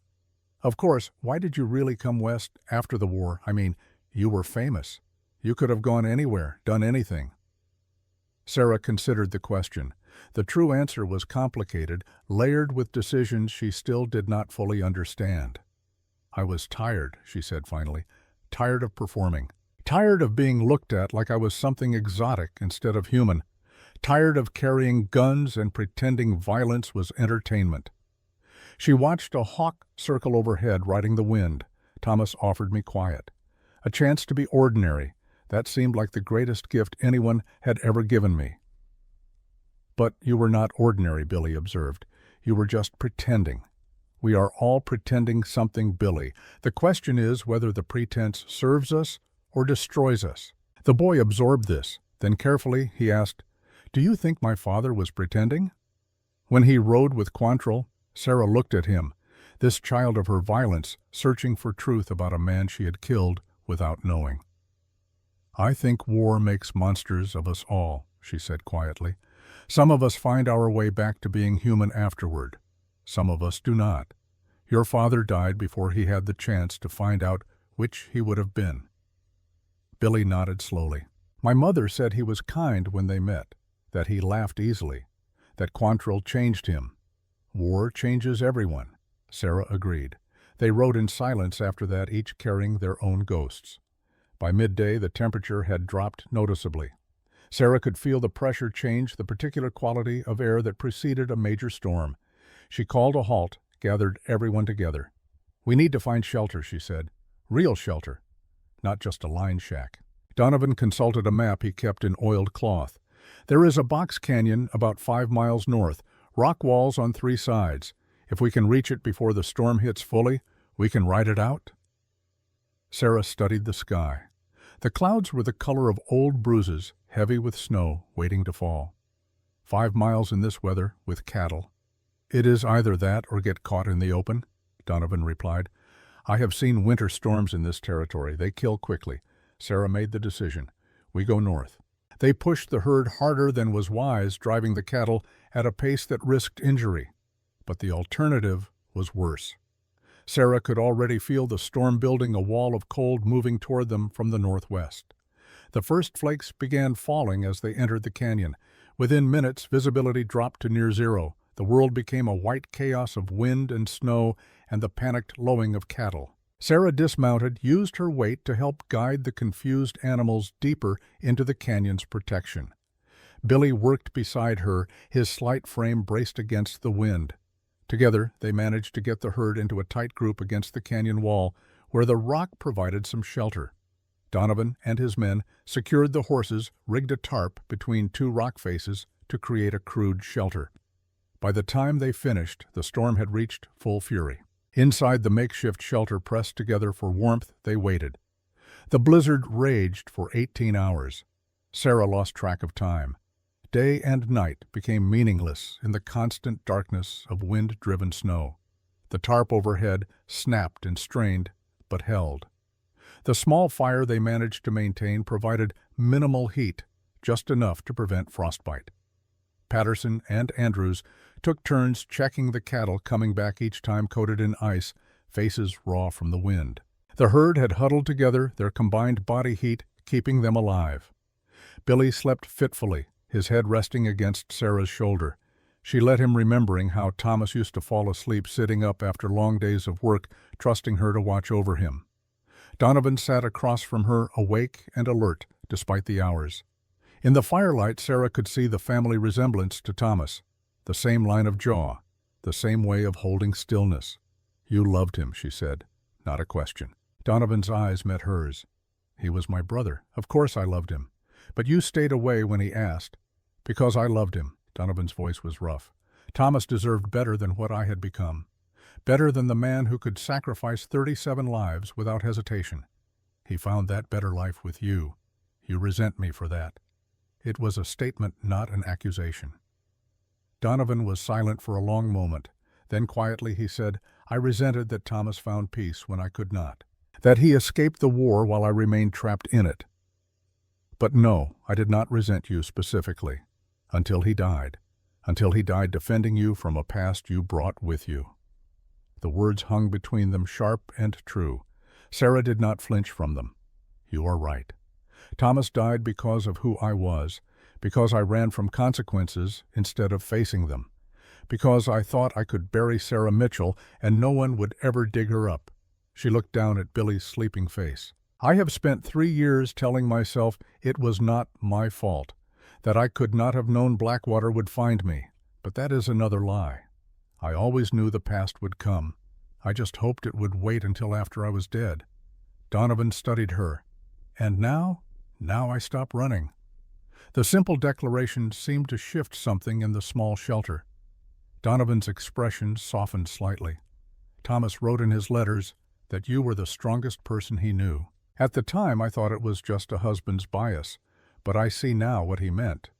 "Of course. Why did you really come west after the war? I mean, you were famous. You could have gone anywhere, done anything." Sarah considered the question. The true answer was complicated, layered with decisions she still did not fully understand. "I was tired," she said finally. "Tired of performing. Tired of being looked at like I was something exotic instead of human. Tired of carrying guns and pretending violence was entertainment." She watched a hawk circle overhead, riding the wind. Thomas offered me quiet. A chance to be ordinary. That seemed like the greatest gift anyone had ever given me. "But you were not ordinary," Billy observed. "You were just pretending. We are all pretending something, Billy. The question is whether the pretense serves us or destroys us." The boy absorbed this. Then carefully he asked, "Do you think my father was pretending?" When he rode with Quantrill, Sarah looked at him, this child of her violence, searching for truth about a man she had killed without knowing. "I think war makes monsters of us all," she said quietly. "Some of us find our way back to being human afterward. Some of us do not. Your father died before he had the chance to find out which he would have been." Billy nodded slowly. "My mother said he was kind when they met, that he laughed easily, that Quantrill changed him. War changes everyone," Sarah agreed. They rode in silence after that, each carrying their own ghosts. By midday, the temperature had dropped noticeably. Sarah could feel the pressure change, the particular quality of air that preceded a major storm. She called a halt, gathered everyone together. "We need to find shelter," she said. "Real shelter, not just a line shack." Donovan consulted a map he kept in oiled cloth. "There is a box canyon about 5 miles north, rock walls on 3 sides. If we can reach it before the storm hits fully, we can ride it out." Sarah studied the sky. The clouds were the color of old bruises, heavy with snow, waiting to fall. 5 miles in this weather, with cattle. "It is either that or get caught in the open," Donovan replied. "I have seen winter storms in this territory. They kill quickly." Sarah made the decision. "We go north." They pushed the herd harder than was wise, driving the cattle at a pace that risked injury. But the alternative was worse. Sarah could already feel the storm building, a wall of cold moving toward them from the northwest. The first flakes began falling as they entered the canyon. Within minutes, visibility dropped to near zero. The world became a white chaos of wind and snow and the panicked lowing of cattle. Sarah dismounted, used her weight to help guide the confused animals deeper into the canyon's protection. Billy worked beside her, his slight frame braced against the wind. Together, they managed to get the herd into a tight group against the canyon wall, where the rock provided some shelter. Donovan and his men secured the horses, rigged a tarp between 2 rock faces to create a crude shelter. By the time they finished, the storm had reached full fury. Inside the makeshift shelter pressed together for warmth, they waited. The blizzard raged for 18 hours. Sarah lost track of time. Day and night became meaningless in the constant darkness of wind-driven snow. The tarp overhead snapped and strained, but held. The small fire they managed to maintain provided minimal heat, just enough to prevent frostbite. Patterson and Andrews took turns checking the cattle coming back each time coated in ice, faces raw from the wind. The herd had huddled together, their combined body heat keeping them alive. Billy slept fitfully, his head resting against Sarah's shoulder. She let him, remembering how Thomas used to fall asleep sitting up after long days of work, trusting her to watch over him. Donovan sat across from her, awake and alert despite the hours. In the firelight, Sarah could see the family resemblance to Thomas. The same line of jaw, the same way of holding stillness. "You loved him," she said, not a question. Donovan's eyes met hers. "He was my brother. Of course I loved him. But you stayed away when he asked." "Because I loved him." Donovan's voice was rough. "Thomas deserved better than what I had become. Better than the man who could sacrifice 37 lives without hesitation. He found that better life with you. You resent me for that." It was a statement, not an accusation. Donovan was silent for a long moment. Then quietly he said, "I resented that Thomas found peace when I could not. That he escaped the war while I remained trapped in it. But no, I did not resent you specifically. Until he died. Until he died defending you from a past you brought with you." The words hung between them, sharp and true. Sarah did not flinch from them. "You are right. Thomas died because of who I was, because I ran from consequences instead of facing them, because I thought I could bury Sarah Mitchell and no one would ever dig her up." She looked down at Billy's sleeping face. "I have spent 3 years telling myself it was not my fault, that I could not have known Blackwater would find me, but that is another lie. I always knew the past would come. I just hoped it would wait until after I was dead." Donovan studied her. "And now I stop running." The simple declaration seemed to shift something in the small shelter. Donovan's expression softened slightly. "Thomas wrote in his letters that you were the strongest person he knew. At the time I thought it was just a husband's bias, but I see now what he meant."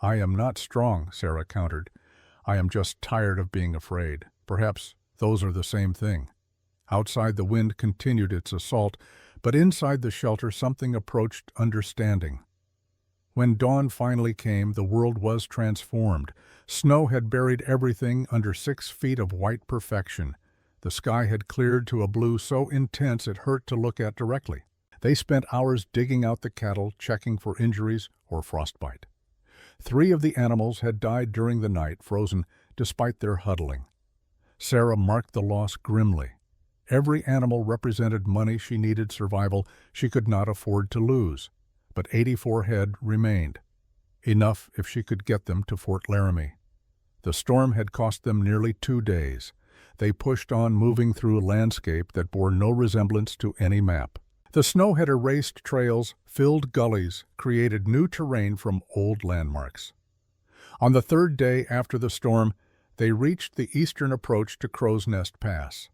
"I am not strong," Sarah countered. "I am just tired of being afraid. Perhaps those are the same thing." Outside, the wind continued its assault, but inside the shelter something approached understanding. When dawn finally came, the world was transformed. Snow had buried everything under 6 feet of white perfection. The sky had cleared to a blue so intense it hurt to look at directly. They spent hours digging out the cattle, checking for injuries or frostbite. 3 of the animals had died during the night, frozen despite their huddling. Sarah marked the loss grimly. Every animal represented money she needed survival she could not afford to lose. But 84 head remained. Enough if she could get them to Fort Laramie. The storm had cost them nearly 2 days. They pushed on, moving through a landscape that bore no resemblance to any map. The snow had erased trails, filled gullies, created new terrain from old landmarks. On the 3rd day after the storm, they reached the eastern approach to Crow's Nest Pass.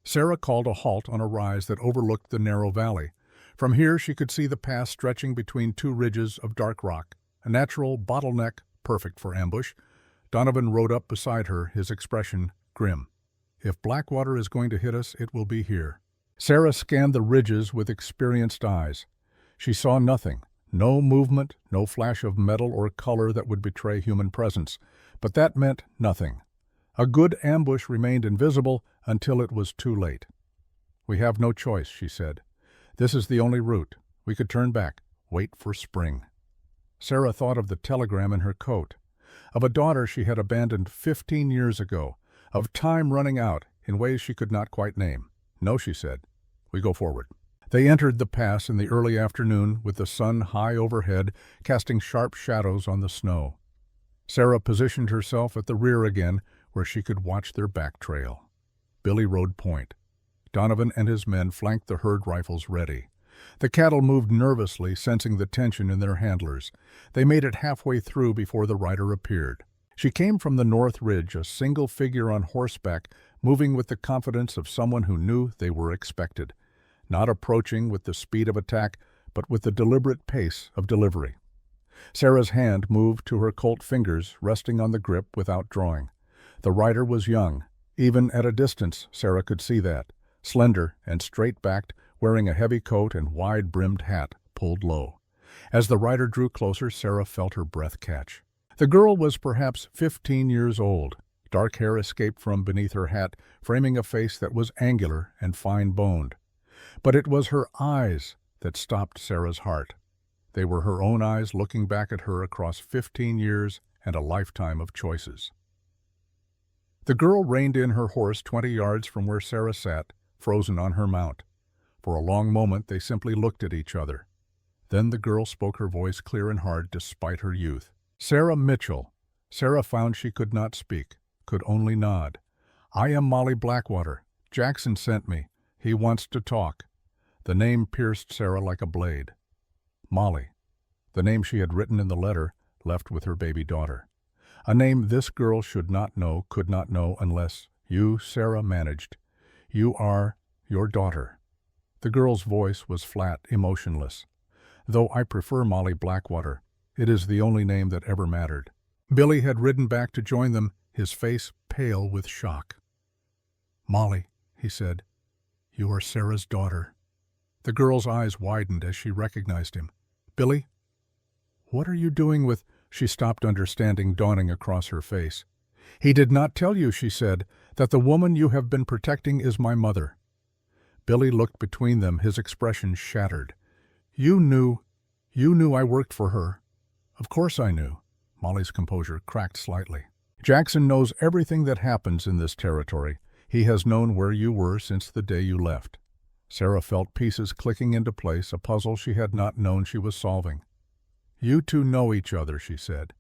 Sarah called a halt on a rise that overlooked the narrow valley. From here she could see the pass stretching between 2 ridges of dark rock, a natural bottleneck perfect for ambush. Donovan rode up beside her, his expression grim. "If Blackwater is going to hit us, it will be here." Sarah scanned the ridges with experienced eyes. She saw nothing, no movement, no flash of metal or color that would betray human presence. But that meant nothing. A good ambush remained invisible until it was too late. "We have no choice," she said. "This is the only route. We could turn back, wait for spring." Sarah thought of the telegram in her coat, of a daughter she had abandoned 15 years ago, of time running out in ways she could not quite name. "No," she said. "We go forward." They entered the pass in the early afternoon with the sun high overhead, casting sharp shadows on the snow. Sarah positioned herself at the rear again, where she could watch their back trail. Billy rode point. Donovan and his men flanked the herd rifles ready. The cattle moved nervously, sensing the tension in their handlers. They made it halfway through before the rider appeared. She came from the north ridge, a single figure on horseback, moving with the confidence of someone who knew they were expected, not approaching with the speed of attack, but with the deliberate pace of delivery. Sarah's hand moved to her Colt fingers, resting on the grip without drawing. The rider was young. Even at a distance, Sarah could see that. Slender and straight-backed, wearing a heavy coat and wide-brimmed hat pulled low. As the rider drew closer, Sarah felt her breath catch. The girl was perhaps 15 years old. Dark hair escaped from beneath her hat, framing a face that was angular and fine-boned. But it was her eyes that stopped Sarah's heart. They were her own eyes looking back at her across 15 years and a lifetime of choices. The girl reined in her horse 20 yards from where Sarah sat, frozen on her mount. For a long moment they simply looked at each other. Then the girl spoke, her voice clear and hard despite her youth. "Sarah Mitchell." Sarah found she could not speak, could only nod. "I am Molly Blackwater. Jackson sent me. He wants to talk." The name pierced Sarah like a blade. Molly, the name she had written in the letter left with her baby daughter. A name this girl should not know, could not know unless you, Sarah, managed. "You are your daughter." The girl's voice was flat, emotionless. "Though I prefer Molly Blackwater, it is the only name that ever mattered." Billy had ridden back to join them, his face pale with shock. "Molly," he said, "you are Sarah's daughter." The girl's eyes widened as she recognized him. "Billy, what are you doing with—" She stopped, understanding dawning across her face. "He did not tell you," she said, "that the woman you have been protecting is my mother." Billy looked between them, his expression shattered. You knew I worked for her." "Of course I knew." Molly's composure cracked slightly. "Jackson knows everything that happens in this territory. He has known where you were since the day you left." Sarah felt pieces clicking into place, a puzzle she had not known she was solving. "You two know each other," she said.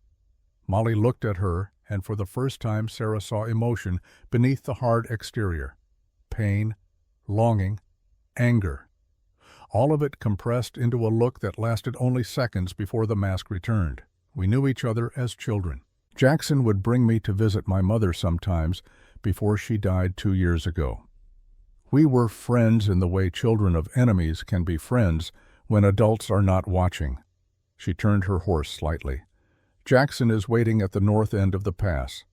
Molly looked at her, and for the first time Sarah saw emotion beneath the hard exterior. Pain, longing, anger. All of it compressed into a look that lasted only seconds before the mask returned. "We knew each other as children. Jackson would bring me to visit my mother sometimes before she died 2 years ago. We were friends in the way children of enemies can be friends when adults are not watching." She turned her horse slightly. "Jackson is waiting at the north end of the pass.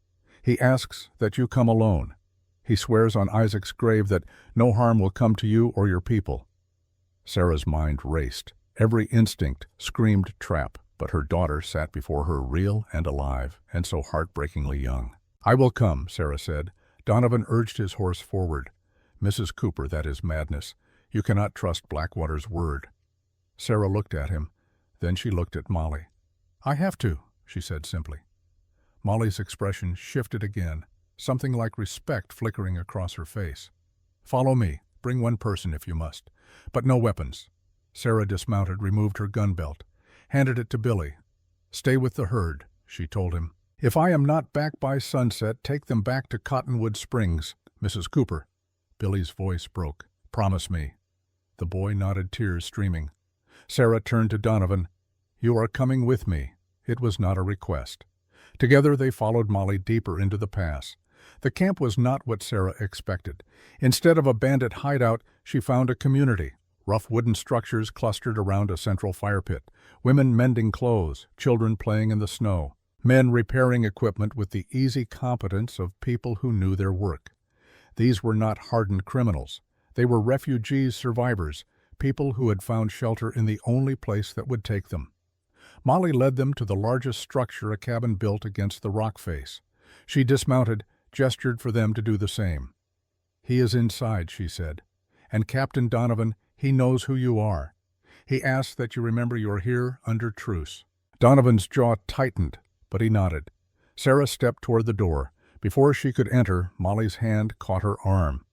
He asks that you come alone. He swears on Isaac's grave that no harm will come to you or your people." Sarah's mind raced. Every instinct screamed trap, but her daughter sat before her real and alive, and so heartbreakingly young. "I will come," Sarah said. Donovan urged his horse forward. "Mrs. Cooper, that is madness. You cannot trust Blackwater's word." Sarah looked at him. Then she looked at Molly. "I have to," she said simply. Molly's expression shifted again, something like respect flickering across her face. Follow me. Bring one person if you must. But no weapons. Sarah dismounted, removed her gun belt, handed it to Billy. Stay with the herd, she told him. If I am not back by sunset, take them back to Cottonwood Springs, Mrs. Cooper. Billy's voice broke. Promise me. The boy nodded, tears streaming. Sarah turned to Donovan. You are coming with me. It was not a request. Together they followed Molly deeper into the pass. The camp was not what Sarah expected. Instead of a bandit hideout, she found a community. Rough wooden structures clustered around a central fire pit. Women mending clothes, children playing in the snow. Men repairing equipment with the easy competence of people who knew their work. These were not hardened criminals. They were refugees survivors, people who had found shelter in the only place that would take them. Molly led them to the largest structure a cabin built against the rock face. She dismounted, gestured for them to do the same. He is inside, she said. And Captain Donovan, he knows who you are. He asks that you remember you're here under truce. Donovan's jaw tightened, but he nodded. Sarah stepped toward the door. Before she could enter, Molly's hand caught her arm.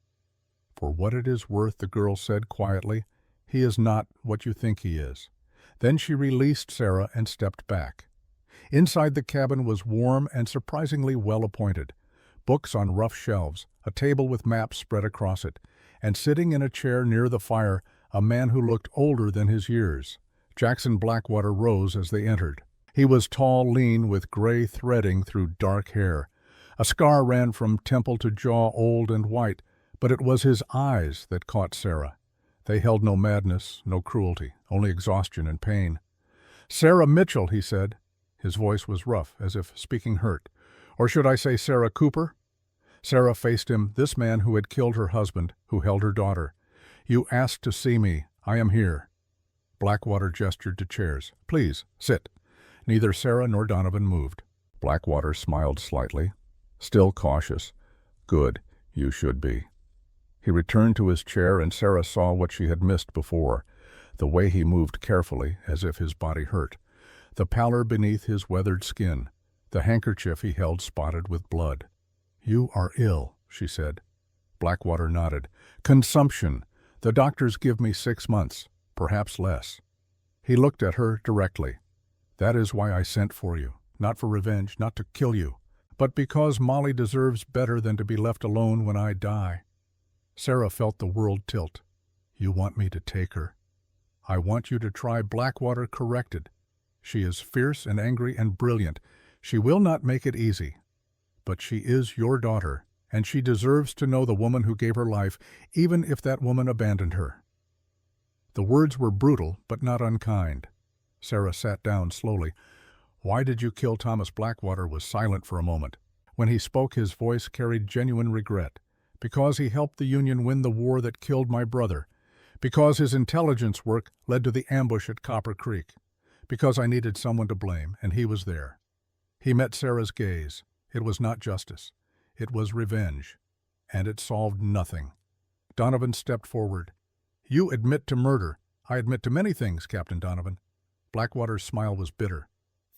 For what it is worth, the girl said quietly, he is not what you think he is. Then she released Sarah and stepped back. Inside the cabin was warm and surprisingly well appointed. Books on rough shelves, a table with maps spread across it, and sitting in a chair near the fire, a man who looked older than his years. Jackson Blackwater rose as they entered. He was tall, lean, with gray threading through dark hair. A scar ran from temple to jaw, old and white, but it was his eyes that caught Sarah. They held no madness, no cruelty, only exhaustion and pain. Sarah Mitchell, he said. His voice was rough, as if speaking hurt. Or should I say Sarah Cooper? Sarah faced him, this man who had killed her husband, who held her daughter. You asked to see me. I am here. Blackwater gestured to chairs. Please, sit. Neither Sarah nor Donovan moved. Blackwater smiled slightly, still cautious. Good, you should be. He returned to his chair, and Sarah saw what she had missed before, the way he moved carefully, as if his body hurt, the pallor beneath his weathered skin, the handkerchief he held spotted with blood. You are ill, she said. Blackwater nodded. Consumption. The doctors give me 6 months, perhaps less. He looked at her directly. That is why I sent for you, not for revenge, not to kill you, but because Molly deserves better than to be left alone when I die. Sarah felt the world tilt. You want me to take her? I want you to try. Blackwater corrected. She is fierce and angry and brilliant. She will not make it easy. But she is your daughter, and she deserves to know the woman who gave her life, even if that woman abandoned her. The words were brutal, but not unkind. Sarah sat down slowly. Why did you kill Thomas? Blackwater was silent for a moment. When he spoke, his voice carried genuine regret. Because he helped the Union win the war that killed my brother. Because his intelligence work led to the ambush at Copper Creek. Because I needed someone to blame, and he was there. He met Sarah's gaze. It was not justice. It was revenge. And it solved nothing. Donovan stepped forward. You admit to murder. I admit to many things, Captain Donovan. Blackwater's smile was bitter.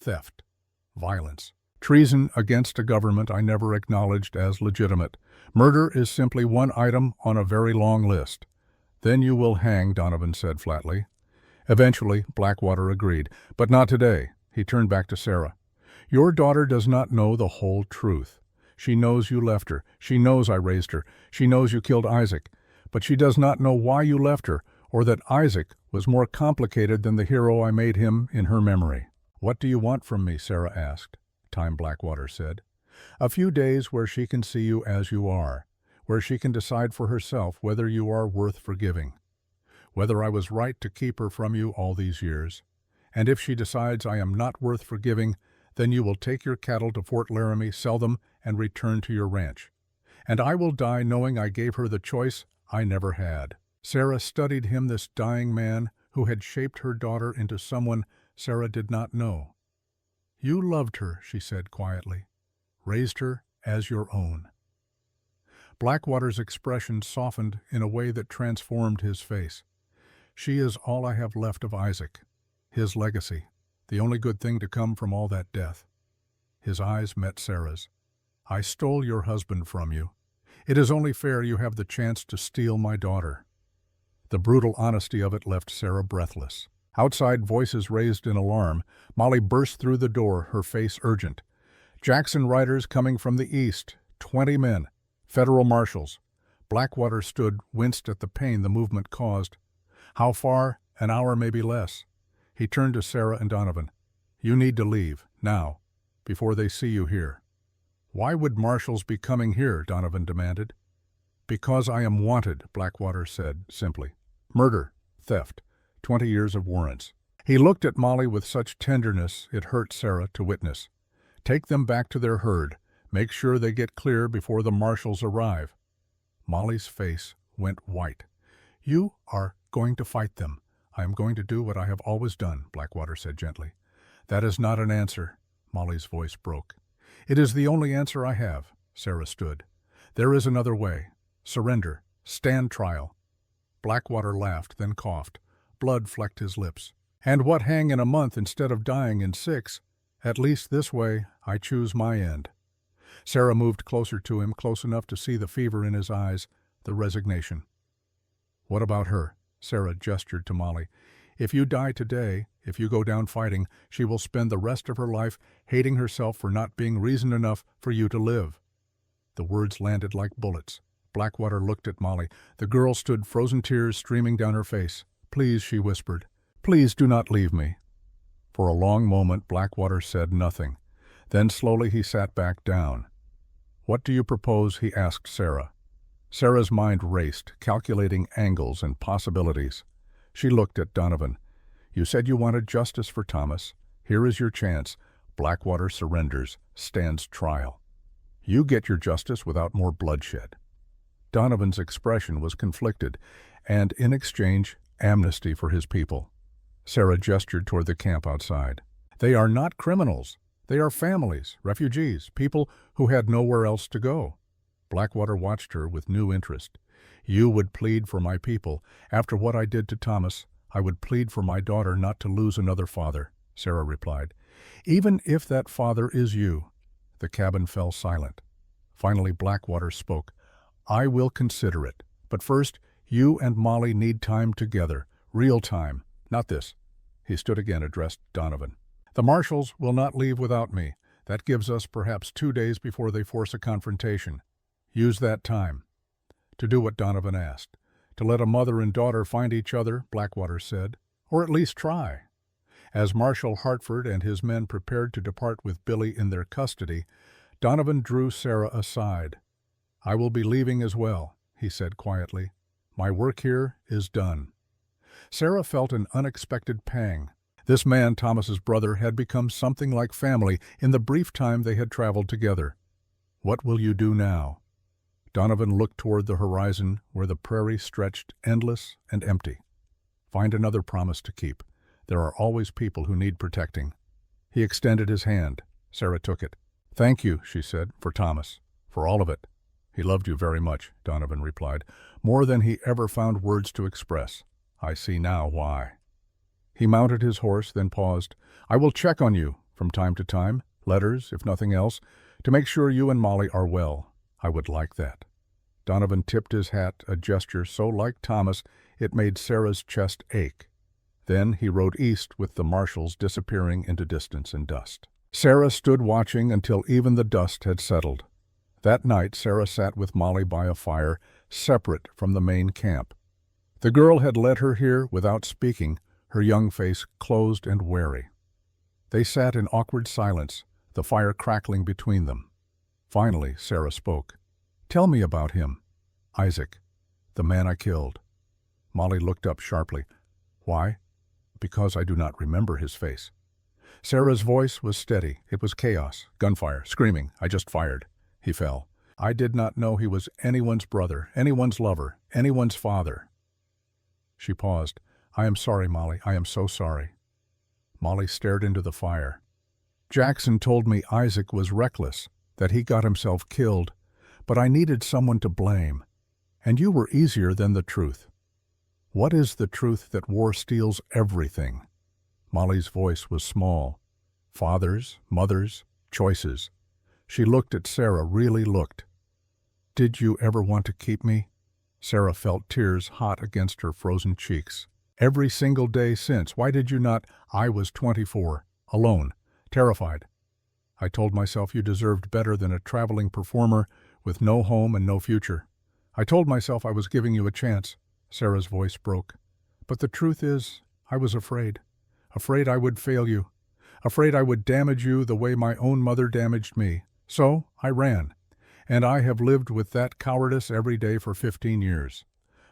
Theft. Violence. Treason against a government I never acknowledged as legitimate. Murder is simply one item on a very long list. Then you will hang, Donovan said flatly. Eventually, Blackwater agreed. But not today. He turned back to Sarah. Your daughter does not know the whole truth. She knows you left her. She knows I raised her. She knows you killed Isaac. But she does not know why you left her, or that Isaac was more complicated than the hero I made him in her memory. What do you want from me? Sarah asked. Time, Blackwater said. A few days where she can see you as you are, where she can decide for herself whether you are worth forgiving, whether I was right to keep her from you all these years. And if she decides I am not worth forgiving, then you will take your cattle to Fort Laramie, sell them, and return to your ranch. And I will die knowing I gave her the choice I never had. Sarah studied him, this dying man who had shaped her daughter into someone Sarah did not know. You loved her, she said quietly, raised her as your own. Blackwater's expression softened in a way that transformed his face. She is all I have left of Isaac, his legacy, the only good thing to come from all that death. His eyes met Sarah's. I stole your husband from you. It is only fair you have the chance to steal my daughter." The brutal honesty of it left Sarah breathless. Outside, voices raised in alarm. Molly burst through the door, her face urgent. "Jackson riders coming from the east. 20 men. Federal marshals." Blackwater stood, winced at the pain the movement caused. "How far? An hour, maybe less." He turned to Sarah and Donovan. "You need to leave, now, before they see you here." "Why would marshals be coming here?" Donovan demanded. "Because I am wanted," Blackwater said simply. "Murder, theft, 20 years of warrants." He looked at Molly with such tenderness it hurt Sarah to witness. "Take them back to their herd. Make sure they get clear before the marshals arrive." Molly's face went white. "You are going to fight them." "I am going to do what I have always done," Blackwater said gently. "That is not an answer." Molly's voice broke. "It is the only answer I have." Sarah stood. "There is another way. Surrender. Stand trial." Blackwater laughed, then coughed. Blood flecked his lips. "And what, hang in a month instead of dying in 6? At least this way, I choose my end." Sarah moved closer to him, close enough to see the fever in his eyes, the resignation. "What about her?" Sarah gestured to Molly. "If you die today, if you go down fighting, she will spend the rest of her life hating herself for not being reason enough for you to live." The words landed like bullets. Blackwater looked at Molly. The girl stood, frozen tears streaming down her face. "Please," she whispered. "Please do not leave me." For a long moment Blackwater said nothing. Then slowly he sat back down. "What do you propose?" he asked Sarah. Sarah's mind raced, calculating angles and possibilities. She looked at Donovan. "You said you wanted justice for Thomas. Here is your chance. Blackwater surrenders, stands trial. You get your justice without more bloodshed." Donovan's expression was conflicted, and in exchange, amnesty for his people. Sarah gestured toward the camp outside. "They are not criminals. They are families, refugees, people who had nowhere else to go." Blackwater watched her with new interest. "You would plead for my people. After what I did to Thomas, I would plead for my daughter not to lose another father," Sarah replied. "Even if that father is you." The cabin fell silent. Finally Blackwater spoke. "I will consider it. But first, you and Molly need time together. Real time. Not this." He stood again, addressed Donovan. "The marshals will not leave without me. That gives us perhaps 2 days before they force a confrontation. Use that time to do what Donovan asked. To let a mother and daughter find each other," Blackwater said. "Or at least try." As Marshal Hartford and his men prepared to depart with Billy in their custody, Donovan drew Sarah aside. "I will be leaving as well," he said quietly. "My work here is done." Sarah felt an unexpected pang. This man, Thomas's brother, had become something like family in the brief time they had traveled together. "What will you do now?" Donovan looked toward the horizon where the prairie stretched endless and empty. "Find another promise to keep. There are always people who need protecting." He extended his hand. Sarah took it. "Thank you," she said, "for Thomas, for all of it." "He loved you very much," Donovan replied, "more than he ever found words to express. I see now why." He mounted his horse, then paused. "I will check on you from time to time, letters, if nothing else, to make sure you and Molly are well. I would like that." Donovan tipped his hat, a gesture so like Thomas it made Sarah's chest ache. Then he rode east with the marshals disappearing into distance and dust. Sarah stood watching until even the dust had settled. That night Sarah sat with Molly by a fire, separate from the main camp. The girl had led her here without speaking, her young face closed and wary. They sat in awkward silence, the fire crackling between them. Finally, Sarah spoke. "Tell me about him." "Isaac, the man I killed." Molly looked up sharply. "Why?" "Because I do not remember his face." Sarah's voice was steady. It was chaos, gunfire, screaming. "I just fired. He fell. I did not know he was anyone's brother, anyone's lover, anyone's father." She paused. "I am sorry, Molly. I am so sorry." Molly stared into the fire. "Jackson told me Isaac was reckless, that he got himself killed, but I needed someone to blame. And you were easier than the truth." "What is the truth that war steals everything?" Molly's voice was small. "Fathers, mothers, choices." She looked at Sarah, really looked. Did you ever want to keep me? Sarah felt tears hot against her frozen cheeks. Every single day since. Why did you not? I was 24, alone, terrified. I told myself you deserved better than a traveling performer with no home and no future. I told myself I was giving you a chance. Sarah's voice broke. But the truth is, I was afraid. Afraid I would fail you. Afraid I would damage you the way my own mother damaged me. So I ran. And I have lived with that cowardice every day for 15 years.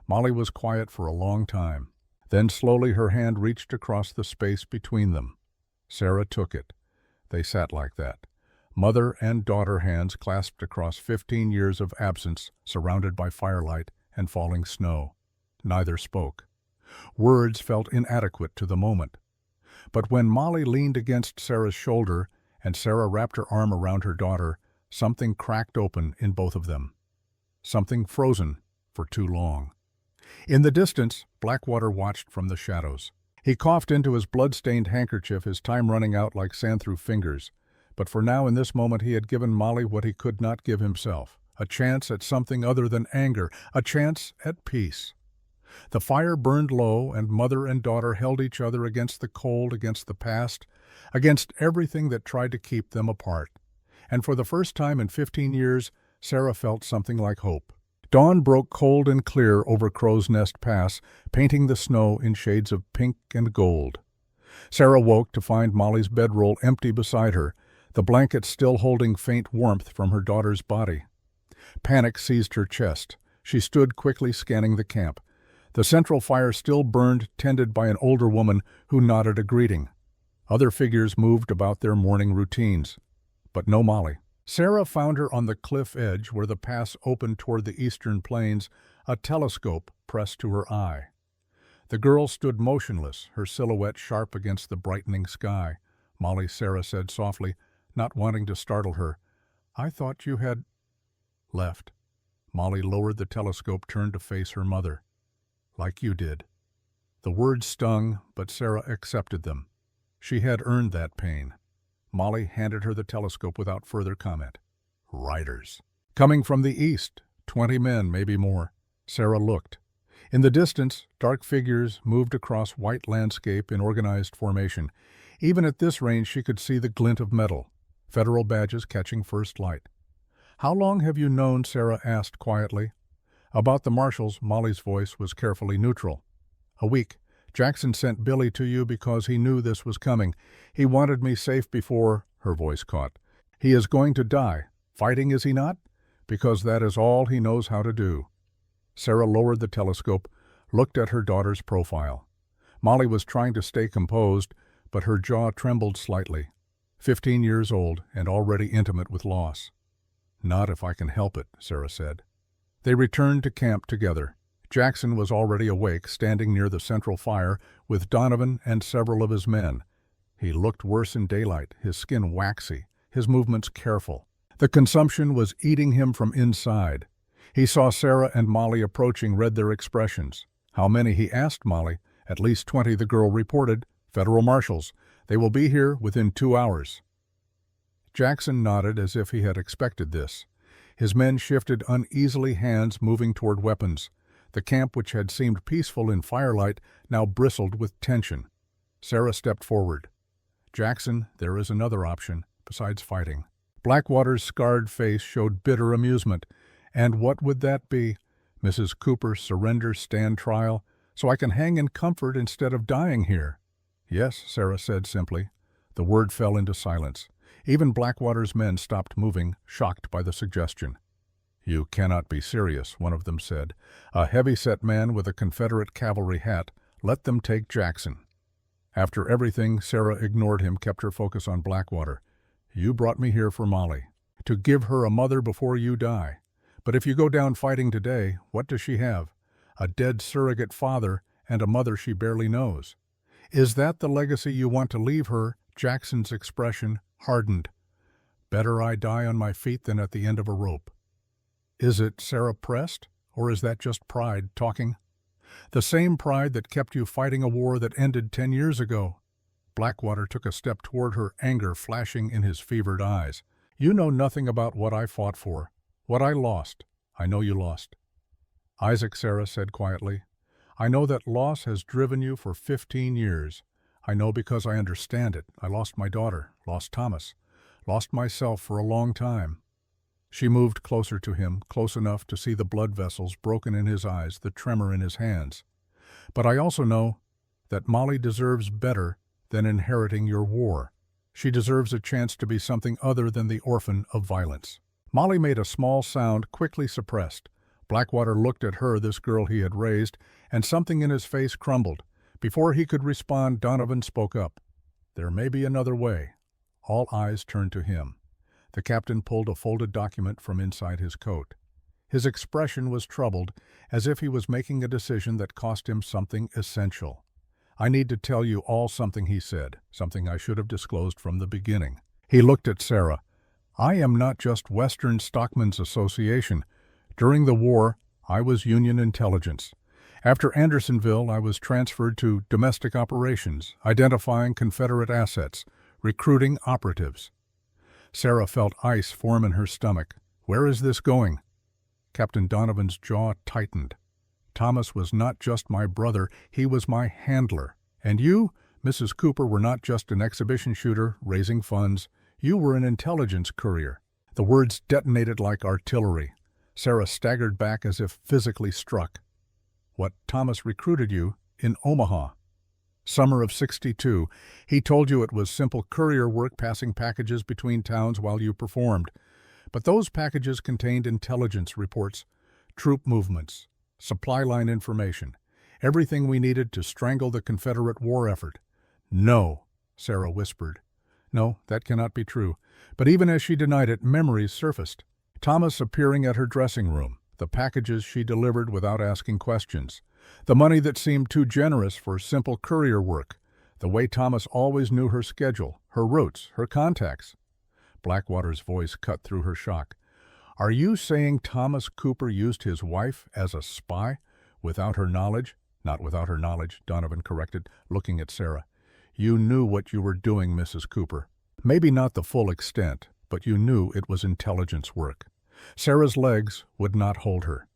Molly was quiet for a long time. Then slowly her hand reached across the space between them. Sarah took it. They sat like that. Mother and daughter hands clasped across 15 years of absence, surrounded by firelight and falling snow. Neither spoke. Words felt inadequate to the moment. But when Molly leaned against Sarah's shoulder and Sarah wrapped her arm around her daughter, something cracked open in both of them. Something frozen for too long. In the distance, Blackwater watched from the shadows. He coughed into his blood-stained handkerchief, his time running out like sand through fingers. But for now, in this moment, he had given Molly what he could not give himself. A chance at something other than anger. A chance at peace. The fire burned low, and mother and daughter held each other against the cold, against the past, against everything that tried to keep them apart. And for the first time in 15 years, Sarah felt something like hope. Dawn broke cold and clear over Crow's Nest Pass, painting the snow in shades of pink and gold. Sarah woke to find Molly's bedroll empty beside her, the blanket still holding faint warmth from her daughter's body. Panic seized her chest. She stood quickly scanning the camp. The central fire still burned, tended by an older woman who nodded a greeting. Other figures moved about their morning routines. But no Molly. Sarah found her on the cliff edge where the pass opened toward the eastern plains, a telescope pressed to her eye. The girl stood motionless, her silhouette sharp against the brightening sky. Molly, Sarah said softly, not wanting to startle her, "I thought you had left." Molly lowered the telescope, turned to face her mother. "Like you did." The words stung, but Sarah accepted them. She had earned that pain. Molly handed her the telescope without further comment. Riders. Coming from the east, 20 men, maybe more. Sarah looked. In the distance, dark figures moved across white landscape in organized formation. Even at this range, she could see the glint of metal, federal badges catching first light. "How long have you known?" Sarah asked quietly. About the marshals, Molly's voice was carefully neutral. "A week. Jackson sent Billy to you because he knew this was coming. He wanted me safe before," her voice caught. "He is going to die. Fighting, is he not? Because that is all he knows how to do." Sarah lowered the telescope, looked at her daughter's profile. Molly was trying to stay composed, but her jaw trembled slightly. 15 years old and already intimate with loss. "Not if I can help it," Sarah said. They returned to camp together. Jackson was already awake, standing near the central fire with Donovan and several of his men. He looked worse in daylight, his skin waxy, his movements careful. The consumption was eating him from inside. He saw Sarah and Molly approaching, read their expressions. How many, he asked Molly. "At least 20, the girl reported. Federal marshals. They will be here within 2 hours. Jackson nodded as if he had expected this. His men shifted uneasily, hands moving toward weapons. The camp, which had seemed peaceful in firelight, now bristled with tension. Sarah stepped forward. "Jackson, there is another option, besides fighting." Blackwater's scarred face showed bitter amusement. "And what would that be? Mrs. Cooper's surrender stand trial, so I can hang in comfort instead of dying here?" "Yes," Sarah said simply. The word fell into silence. Even Blackwater's men stopped moving, shocked by the suggestion. "You cannot be serious," one of them said. "A heavy-set man with a Confederate cavalry hat. Let them take Jackson." After everything, Sarah ignored him, kept her focus on Blackwater. "You brought me here for Molly, to give her a mother before you die. But if you go down fighting today, what does she have? A dead surrogate father and a mother she barely knows. Is that the legacy you want to leave her?" Jackson's expression hardened. "Better I die on my feet than at the end of a rope." "Is it?" Sarah pressed. "Or is that just pride talking? The same pride that kept you fighting a war that ended 10 years ago." Blackwater took a step toward her, anger flashing in his fevered eyes. "You know nothing about what I fought for, what I lost. I know you lost. Isaac, Sarah said quietly. I know that loss has driven you for 15 years. I know because I understand it. I lost my daughter, lost Thomas, lost myself for a long time. She moved closer to him, close enough to see the blood vessels broken in his eyes, the tremor in his hands. But I also know that Molly deserves better than inheriting your war. She deserves a chance to be something other than the orphan of violence. Molly made a small sound, quickly suppressed. Blackwater looked at her, this girl he had raised, and something in his face crumbled. Before he could respond, Donovan spoke up. There may be another way. All eyes turned to him. The captain pulled a folded document from inside his coat. His expression was troubled, as if he was making a decision that cost him something essential. I need to tell you all something, he said, something I should have disclosed from the beginning. He looked at Sarah. I am not just Western Stockmen's Association. During the war, I was Union Intelligence. After Andersonville, I was transferred to domestic operations, identifying Confederate assets, recruiting operatives. Sarah felt ice form in her stomach. Where is this going? Captain Donovan's jaw tightened. Thomas was not just my brother, he was my handler. And you, Mrs. Cooper, were not just an exhibition shooter raising funds. You were an intelligence courier. The words detonated like artillery. Sarah staggered back as if physically struck. What, Thomas recruited you in Omaha? Summer of '62. He told you it was simple courier work passing packages between towns while you performed. But those packages contained intelligence reports, troop movements, supply line information, everything we needed to strangle the Confederate war effort. No, Sarah whispered. No, that cannot be true. But even as she denied it, memories surfaced. Thomas appearing at her dressing room, the packages she delivered without asking questions, the money that seemed too generous for simple courier work, the way Thomas always knew her schedule, her routes, her contacts. Blackwater's voice cut through her shock. Are you saying Thomas Cooper used his wife as a spy? Without her knowledge? Not without her knowledge, Donovan corrected, looking at Sarah. You knew what you were doing, Mrs. Cooper. Maybe not the full extent, but you knew it was intelligence work. Sarah's legs would not hold her.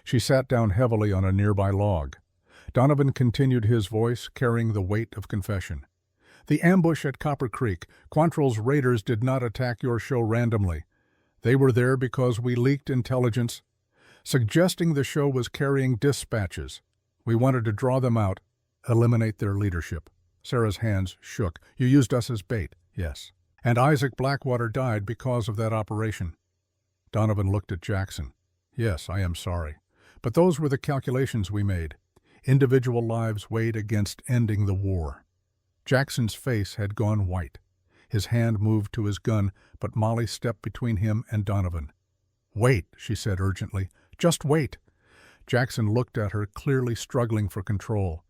She sat down heavily on a nearby log. Donovan continued, his voice carrying the weight of confession. The ambush at Copper Creek, Quantrill's raiders did not attack your show randomly. They were there because we leaked intelligence, suggesting the show was carrying dispatches. We wanted to draw them out, eliminate their leadership. Sarah's hands shook. You used us as bait, yes. And Isaac Blackwater died because of that operation. Donovan looked at Jackson. Yes, I am sorry. But those were the calculations we made. Individual lives weighed against ending the war. Jackson's face had gone white. His hand moved to his gun, but Molly stepped between him and Donovan. Wait, she said urgently. Just wait. Jackson looked at her, clearly struggling for control.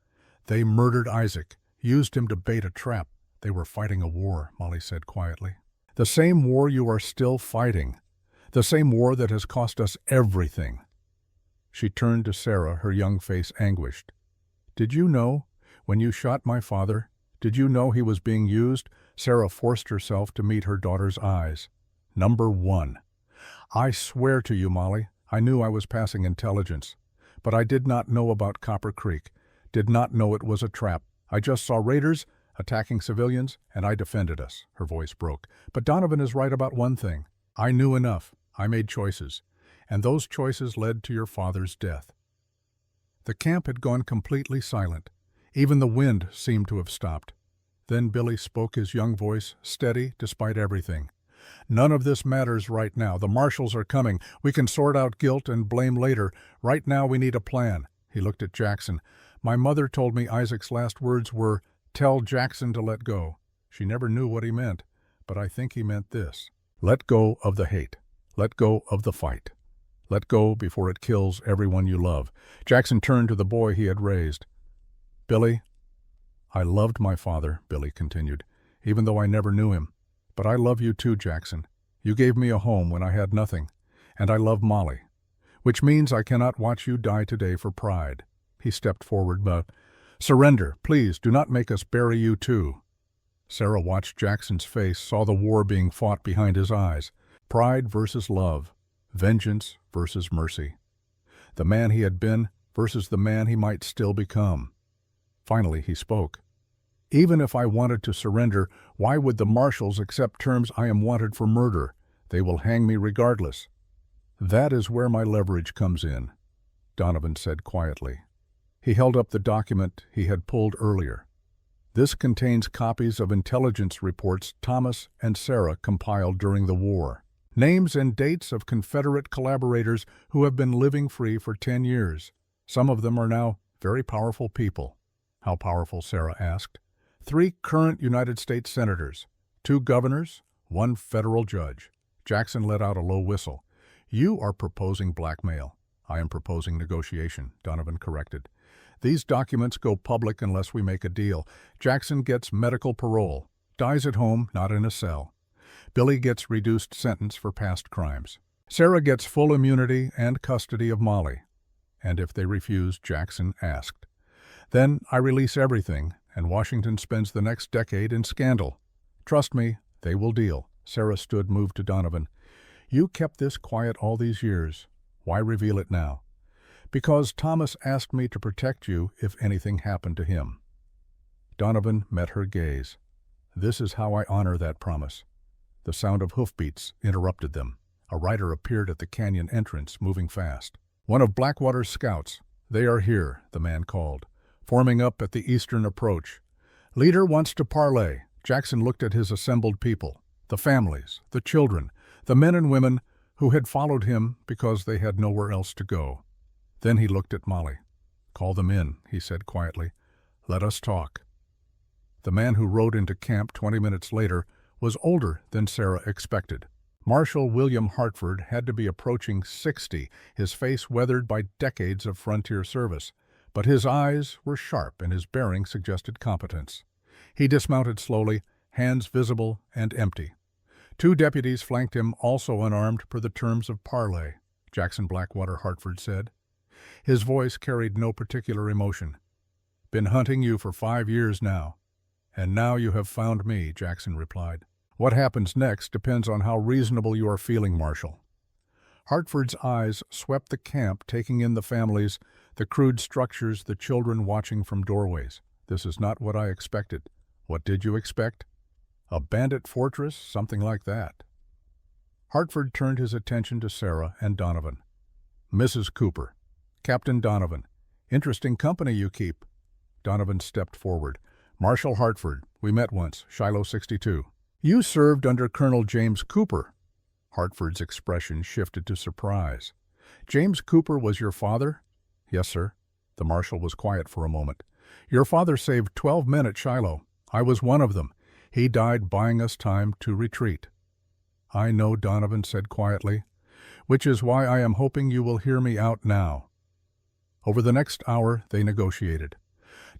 They murdered Isaac, used him to bait a trap. They were fighting a war, Molly said quietly. The same war you are still fighting. The same war that has cost us everything. She turned to Sarah, her young face anguished. Did you know, when you shot my father, did you know he was being used? Sarah forced herself to meet her daughter's eyes. Number one. I swear to you, Molly, I knew I was passing intelligence. But I did not know about Copper Creek, did not know it was a trap. I just saw raiders attacking civilians, and I defended us. Her voice broke. But Donovan is right about one thing. I knew enough. I made choices. And those choices led to your father's death. The camp had gone completely silent. Even the wind seemed to have stopped. Then Billy spoke, his young voice steady despite everything. None of this matters right now. The marshals are coming. We can sort out guilt and blame later. Right now we need a plan. He looked at Jackson. My mother told me Isaac's last words were, tell Jackson to let go. She never knew what he meant, but I think he meant this. Let go of the hate. Let go of the fight. Let go before it kills everyone you love. Jackson turned to the boy he had raised. Billy, I loved my father, Billy continued, even though I never knew him. But I love you too, Jackson. You gave me a home when I had nothing, and I love Molly, which means I cannot watch you die today for pride. He stepped forward, but, surrender, please, do not make us bury you too. Sarah watched Jackson's face, saw the war being fought behind his eyes. Pride versus love. Vengeance versus mercy. The man he had been versus the man he might still become. Finally, he spoke. Even if I wanted to surrender, why would the marshals accept terms I am wanted for murder? They will hang me regardless. That is where my leverage comes in, Donovan said quietly. He held up the document he had pulled earlier. This contains copies of intelligence reports Thomas and Sarah compiled during the war. Names and dates of Confederate collaborators who have been living free for 10 years. Some of them are now very powerful people. How powerful? Sarah asked. 3 current United States senators, 2 governors, 1 federal judge. Jackson let out a low whistle. You are proposing blackmail. I am proposing negotiation, Donovan corrected. These documents go public unless we make a deal. Jackson gets medical parole, dies at home, not in a cell. Billy gets reduced sentence for past crimes. Sarah gets full immunity and custody of Molly. And if they refuse, Jackson asked. Then I release everything, and Washington spends the next decade in scandal. Trust me, they will deal. Sarah stood moved to Donovan. You kept this quiet all these years. Why reveal it now? Because Thomas asked me to protect you if anything happened to him. Donovan met her gaze. This is how I honor that promise. The sound of hoofbeats interrupted them. A rider appeared at the canyon entrance, moving fast. One of Blackwater's scouts. They are here, the man called, forming up at the eastern approach. Leader wants to parley. Jackson looked at his assembled people, the families, the children, the men and women who had followed him because they had nowhere else to go. Then he looked at Molly. Call them in, he said quietly. Let us talk. The man who rode into camp 20 minutes later was older than Sarah expected. Marshal William Hartford had to be approaching 60, his face weathered by decades of frontier service. But his eyes were sharp and his bearing suggested competence. He dismounted slowly, hands visible and empty. 2 deputies flanked him, also unarmed per the terms of parley, Jackson Blackwater, Hartford said. His voice carried no particular emotion. Been hunting you for 5 years now. And now you have found me, Jackson replied. What happens next depends on how reasonable you are feeling, Marshal. Hartford's eyes swept the camp, taking in the families, the crude structures, the children watching from doorways. This is not what I expected. What did you expect? A bandit fortress, something like that. Hartford turned his attention to Sarah and Donovan. Mrs. Cooper. Captain Donovan. Interesting company you keep. Donovan stepped forward. Marshal Hartford. We met once, Shiloh 62. You served under Colonel James Cooper. Hartford's expression shifted to surprise. James Cooper was your father? Yes, sir. The marshal was quiet for a moment. Your father saved 12 men at Shiloh. I was one of them. He died buying us time to retreat. I know, Donovan said quietly, which is why I am hoping you will hear me out now. Over the next hour, they negotiated.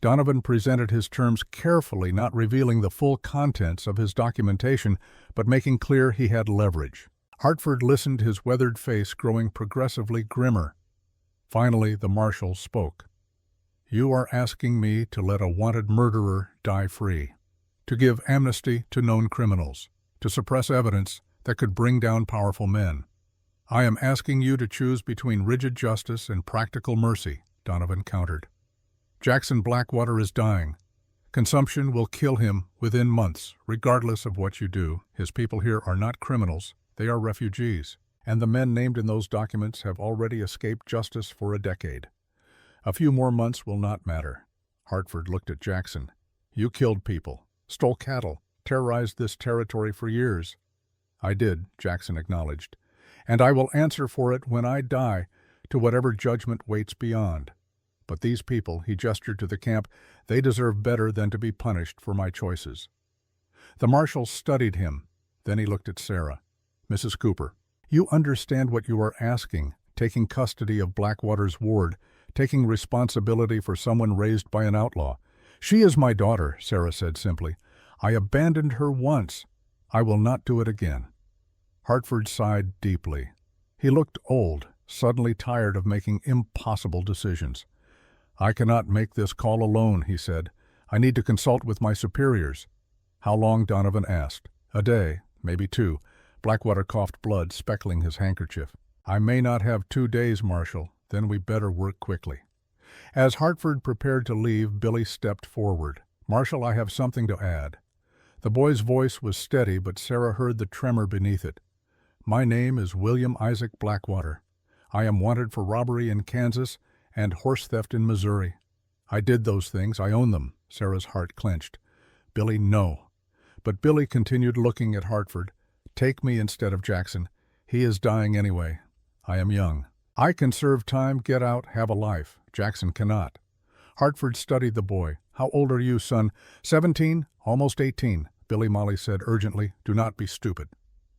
Donovan presented his terms carefully, not revealing the full contents of his documentation, but making clear he had leverage. Hartford listened, his weathered face growing progressively grimmer. Finally, the marshal spoke. You are asking me to let a wanted murderer die free, to give amnesty to known criminals, to suppress evidence that could bring down powerful men. I am asking you to choose between rigid justice and practical mercy, Donovan countered. Jackson Blackwater is dying. Consumption will kill him within months, regardless of what you do. His people here are not criminals, they are refugees, and the men named in those documents have already escaped justice for a decade. A few more months will not matter. Hartford looked at Jackson. You killed people, stole cattle, terrorized this territory for years. I did, Jackson acknowledged, and I will answer for it when I die to whatever judgment waits beyond. But these people, he gestured to the camp, they deserve better than to be punished for my choices. The marshal studied him. Then he looked at Sarah. Mrs. Cooper, you understand what you are asking, taking custody of Blackwater's ward, taking responsibility for someone raised by an outlaw. She is my daughter, Sarah said simply. I abandoned her once. I will not do it again. Hartford sighed deeply. He looked old, suddenly tired of making impossible decisions. I cannot make this call alone, he said. I need to consult with my superiors. How long? Donovan asked. A day, maybe 2. Blackwater coughed blood, speckling his handkerchief. I may not have 2 days, Marshal. Then we better work quickly. As Hartford prepared to leave, Billy stepped forward. Marshal, I have something to add. The boy's voice was steady, but Sarah heard the tremor beneath it. My name is William Isaac Blackwater. I am wanted for robbery in Kansas and horse theft in Missouri. I did those things. I own them. Sarah's heart clenched. Billy, no. But Billy continued looking at Hartford. Take me instead of Jackson. He is dying anyway. I am young. I can serve time, get out, have a life. Jackson cannot. Hartford studied the boy. How old are you, son? 17, almost 18. Billy, Molly said urgently. Do not be stupid.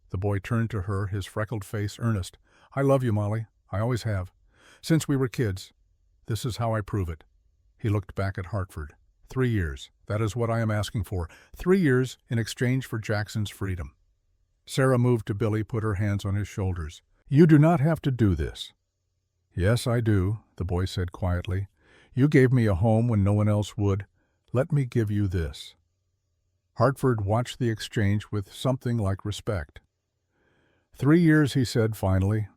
The boy turned to her, his freckled face earnest. I love you, Molly. I always have. Since we were kids. This is how I prove it. He looked back at Hartford. 3 years. That is what I am asking for. 3 years in exchange for Jackson's freedom. Sarah moved to Billy, put her hands on his shoulders. You do not have to do this. Yes, I do, the boy said quietly. You gave me a home when no one else would. Let me give you this. Hartford watched the exchange with something like respect. 3 years, he said finally.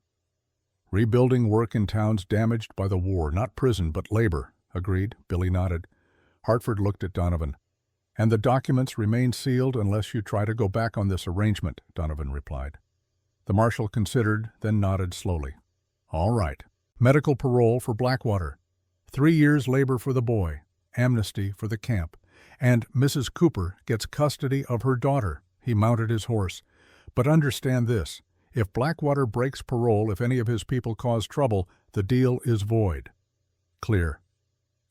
Rebuilding work in towns damaged by the war, not prison, but labor. Agreed, Billy nodded. Hartford looked at Donovan. And the documents remain sealed unless you try to go back on this arrangement, Donovan replied. The marshal considered, then nodded slowly. All right. Medical parole for Blackwater. 3 years labor for the boy. Amnesty for the camp. And Mrs. Cooper gets custody of her daughter. He mounted his horse. But understand this. If Blackwater breaks parole, if any of his people cause trouble, the deal is void. Clear.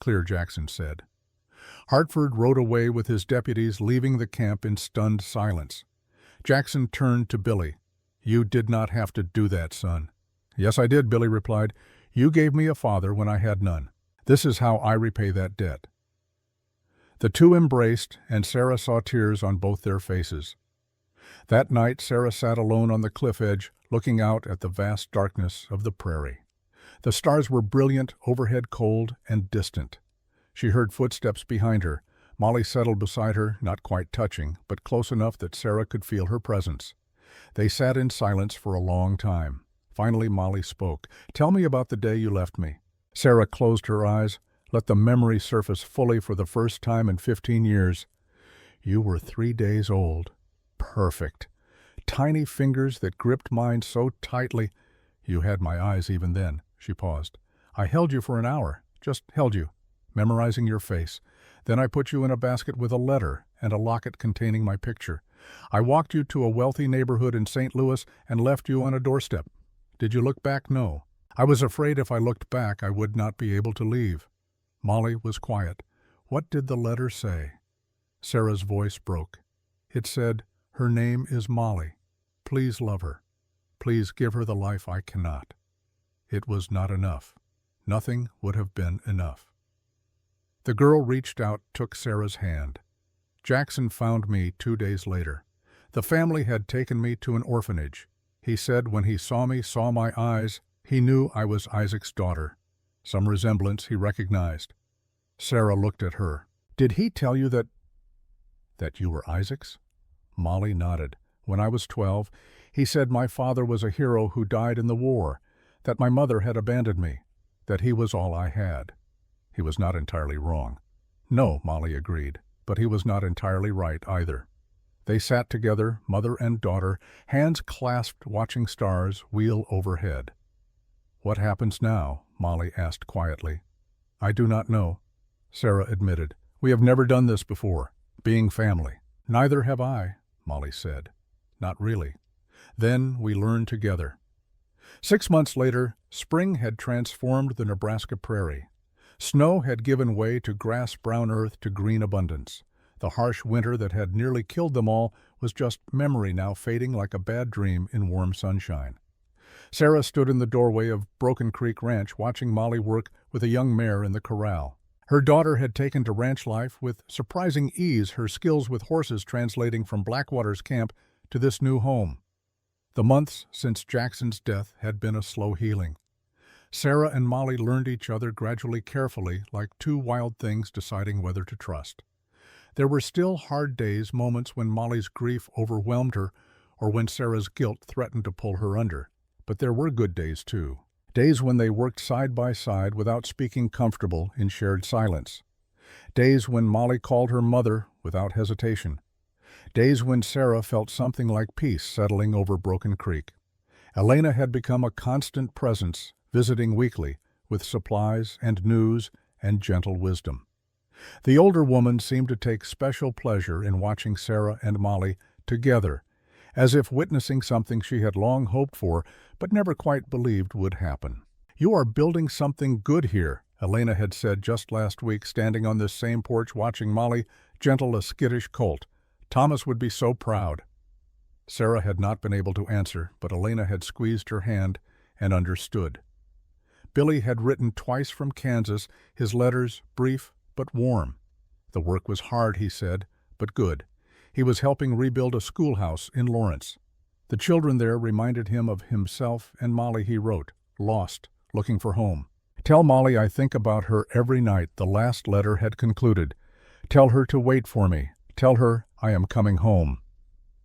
Clear, Jackson said. Hartford rode away with his deputies, leaving the camp in stunned silence. Jackson turned to Billy. You did not have to do that, son. Yes, I did, Billy replied. You gave me a father when I had none. This is how I repay that debt. The two embraced, and Sarah saw tears on both their faces. That night, Sarah sat alone on the cliff edge, looking out at the vast darkness of the prairie. The stars were brilliant, overhead cold and distant. She heard footsteps behind her. Molly settled beside her, not quite touching, but close enough that Sarah could feel her presence. They sat in silence for a long time. Finally, Molly spoke. Tell me about the day you left me. Sarah closed her eyes, let the memory surface fully for the first time in 15 years. You were 3 days old. Perfect. Tiny fingers that gripped mine so tightly. You had my eyes even then. She paused. I held you for an hour, just held you, memorizing your face. Then I put you in a basket with a letter and a locket containing my picture. I walked you to a wealthy neighborhood in St. Louis and left you on a doorstep. Did you look back? No. I was afraid if I looked back I would not be able to leave. Molly was quiet. What did the letter say? Sarah's voice broke. It said, her name is Molly. Please love her. Please give her the life I cannot. It was not enough. Nothing would have been enough. The girl reached out, took Sarah's hand. Jackson found me 2 days later. The family had taken me to an orphanage. He said when he saw me, saw my eyes, he knew I was Isaac's daughter. Some resemblance he recognized. Sarah looked at her. Did he tell you that you were Isaac's? Molly nodded. When I was 12, he said my father was a hero who died in the war, that my mother had abandoned me, that he was all I had. He was not entirely wrong. No, Molly agreed, but he was not entirely right either. They sat together, mother and daughter, hands clasped, watching stars wheel overhead. What happens now? Molly asked quietly. I do not know, Sarah admitted. We have never done this before, being family. Neither have I, Molly said. Not really. Then we learned together. 6 months later, spring had transformed the Nebraska prairie. Snow had given way to grass-brown earth to green abundance. The harsh winter that had nearly killed them all was just memory now, fading like a bad dream in warm sunshine. Sarah stood in the doorway of Broken Creek Ranch watching Molly work with a young mare in the corral. Her daughter had taken to ranch life with surprising ease, her skills with horses translating from Blackwater's camp to this new home. The months since Jackson's death had been a slow healing. Sarah and Molly learned each other gradually, carefully, like two wild things deciding whether to trust. There were still hard days, moments when Molly's grief overwhelmed her or when Sarah's guilt threatened to pull her under. But there were good days, too. Days when they worked side by side without speaking, comfortable in shared silence. Days when Molly called her mother without hesitation. Days when Sarah felt something like peace settling over Broken Creek. Elena had become a constant presence, visiting weekly, with supplies and news and gentle wisdom. The older woman seemed to take special pleasure in watching Sarah and Molly together, as if witnessing something she had long hoped for but never quite believed would happen. "You are building something good here," Elena had said just last week, standing on this same porch watching Molly gentle a skittish colt. "Thomas would be so proud." Sarah had not been able to answer, but Elena had squeezed her hand and understood. Billy had written twice from Kansas, his letters brief but warm. The work was hard, he said, but good. He was helping rebuild a schoolhouse in Lawrence. The children there reminded him of himself and Molly, he wrote, lost, looking for home. "Tell Molly I think about her every night," the last letter had concluded. "Tell her to wait for me. Tell her I am coming home."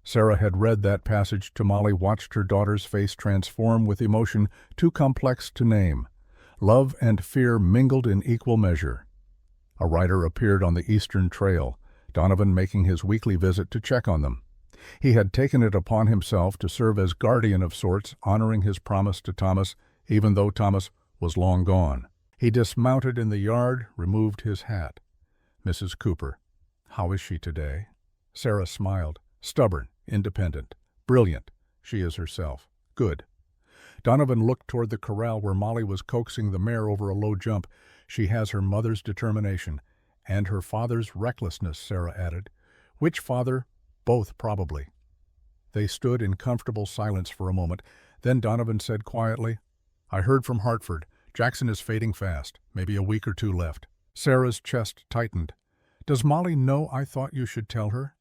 Sarah had read that passage to Molly, watched her daughter's face transform with emotion too complex to name. Love and fear mingled in equal measure. A rider appeared on the Eastern Trail, Donovan making his weekly visit to check on them. He had taken it upon himself to serve as guardian of sorts, honoring his promise to Thomas, even though Thomas was long gone. He dismounted in the yard, removed his hat. "Mrs. Cooper, how is she today?" Sarah smiled. "Stubborn, independent, brilliant. She is herself. Good." Donovan looked toward the corral where Molly was coaxing the mare over a low jump. "She has her mother's determination, and her father's recklessness," Sarah added. "Which father? Both, probably." They stood in comfortable silence for a moment. Then Donovan said quietly, "I heard from Hartford. Jackson is fading fast. Maybe a week or two left." Sarah's chest tightened. "Does Molly know I thought you should tell her?"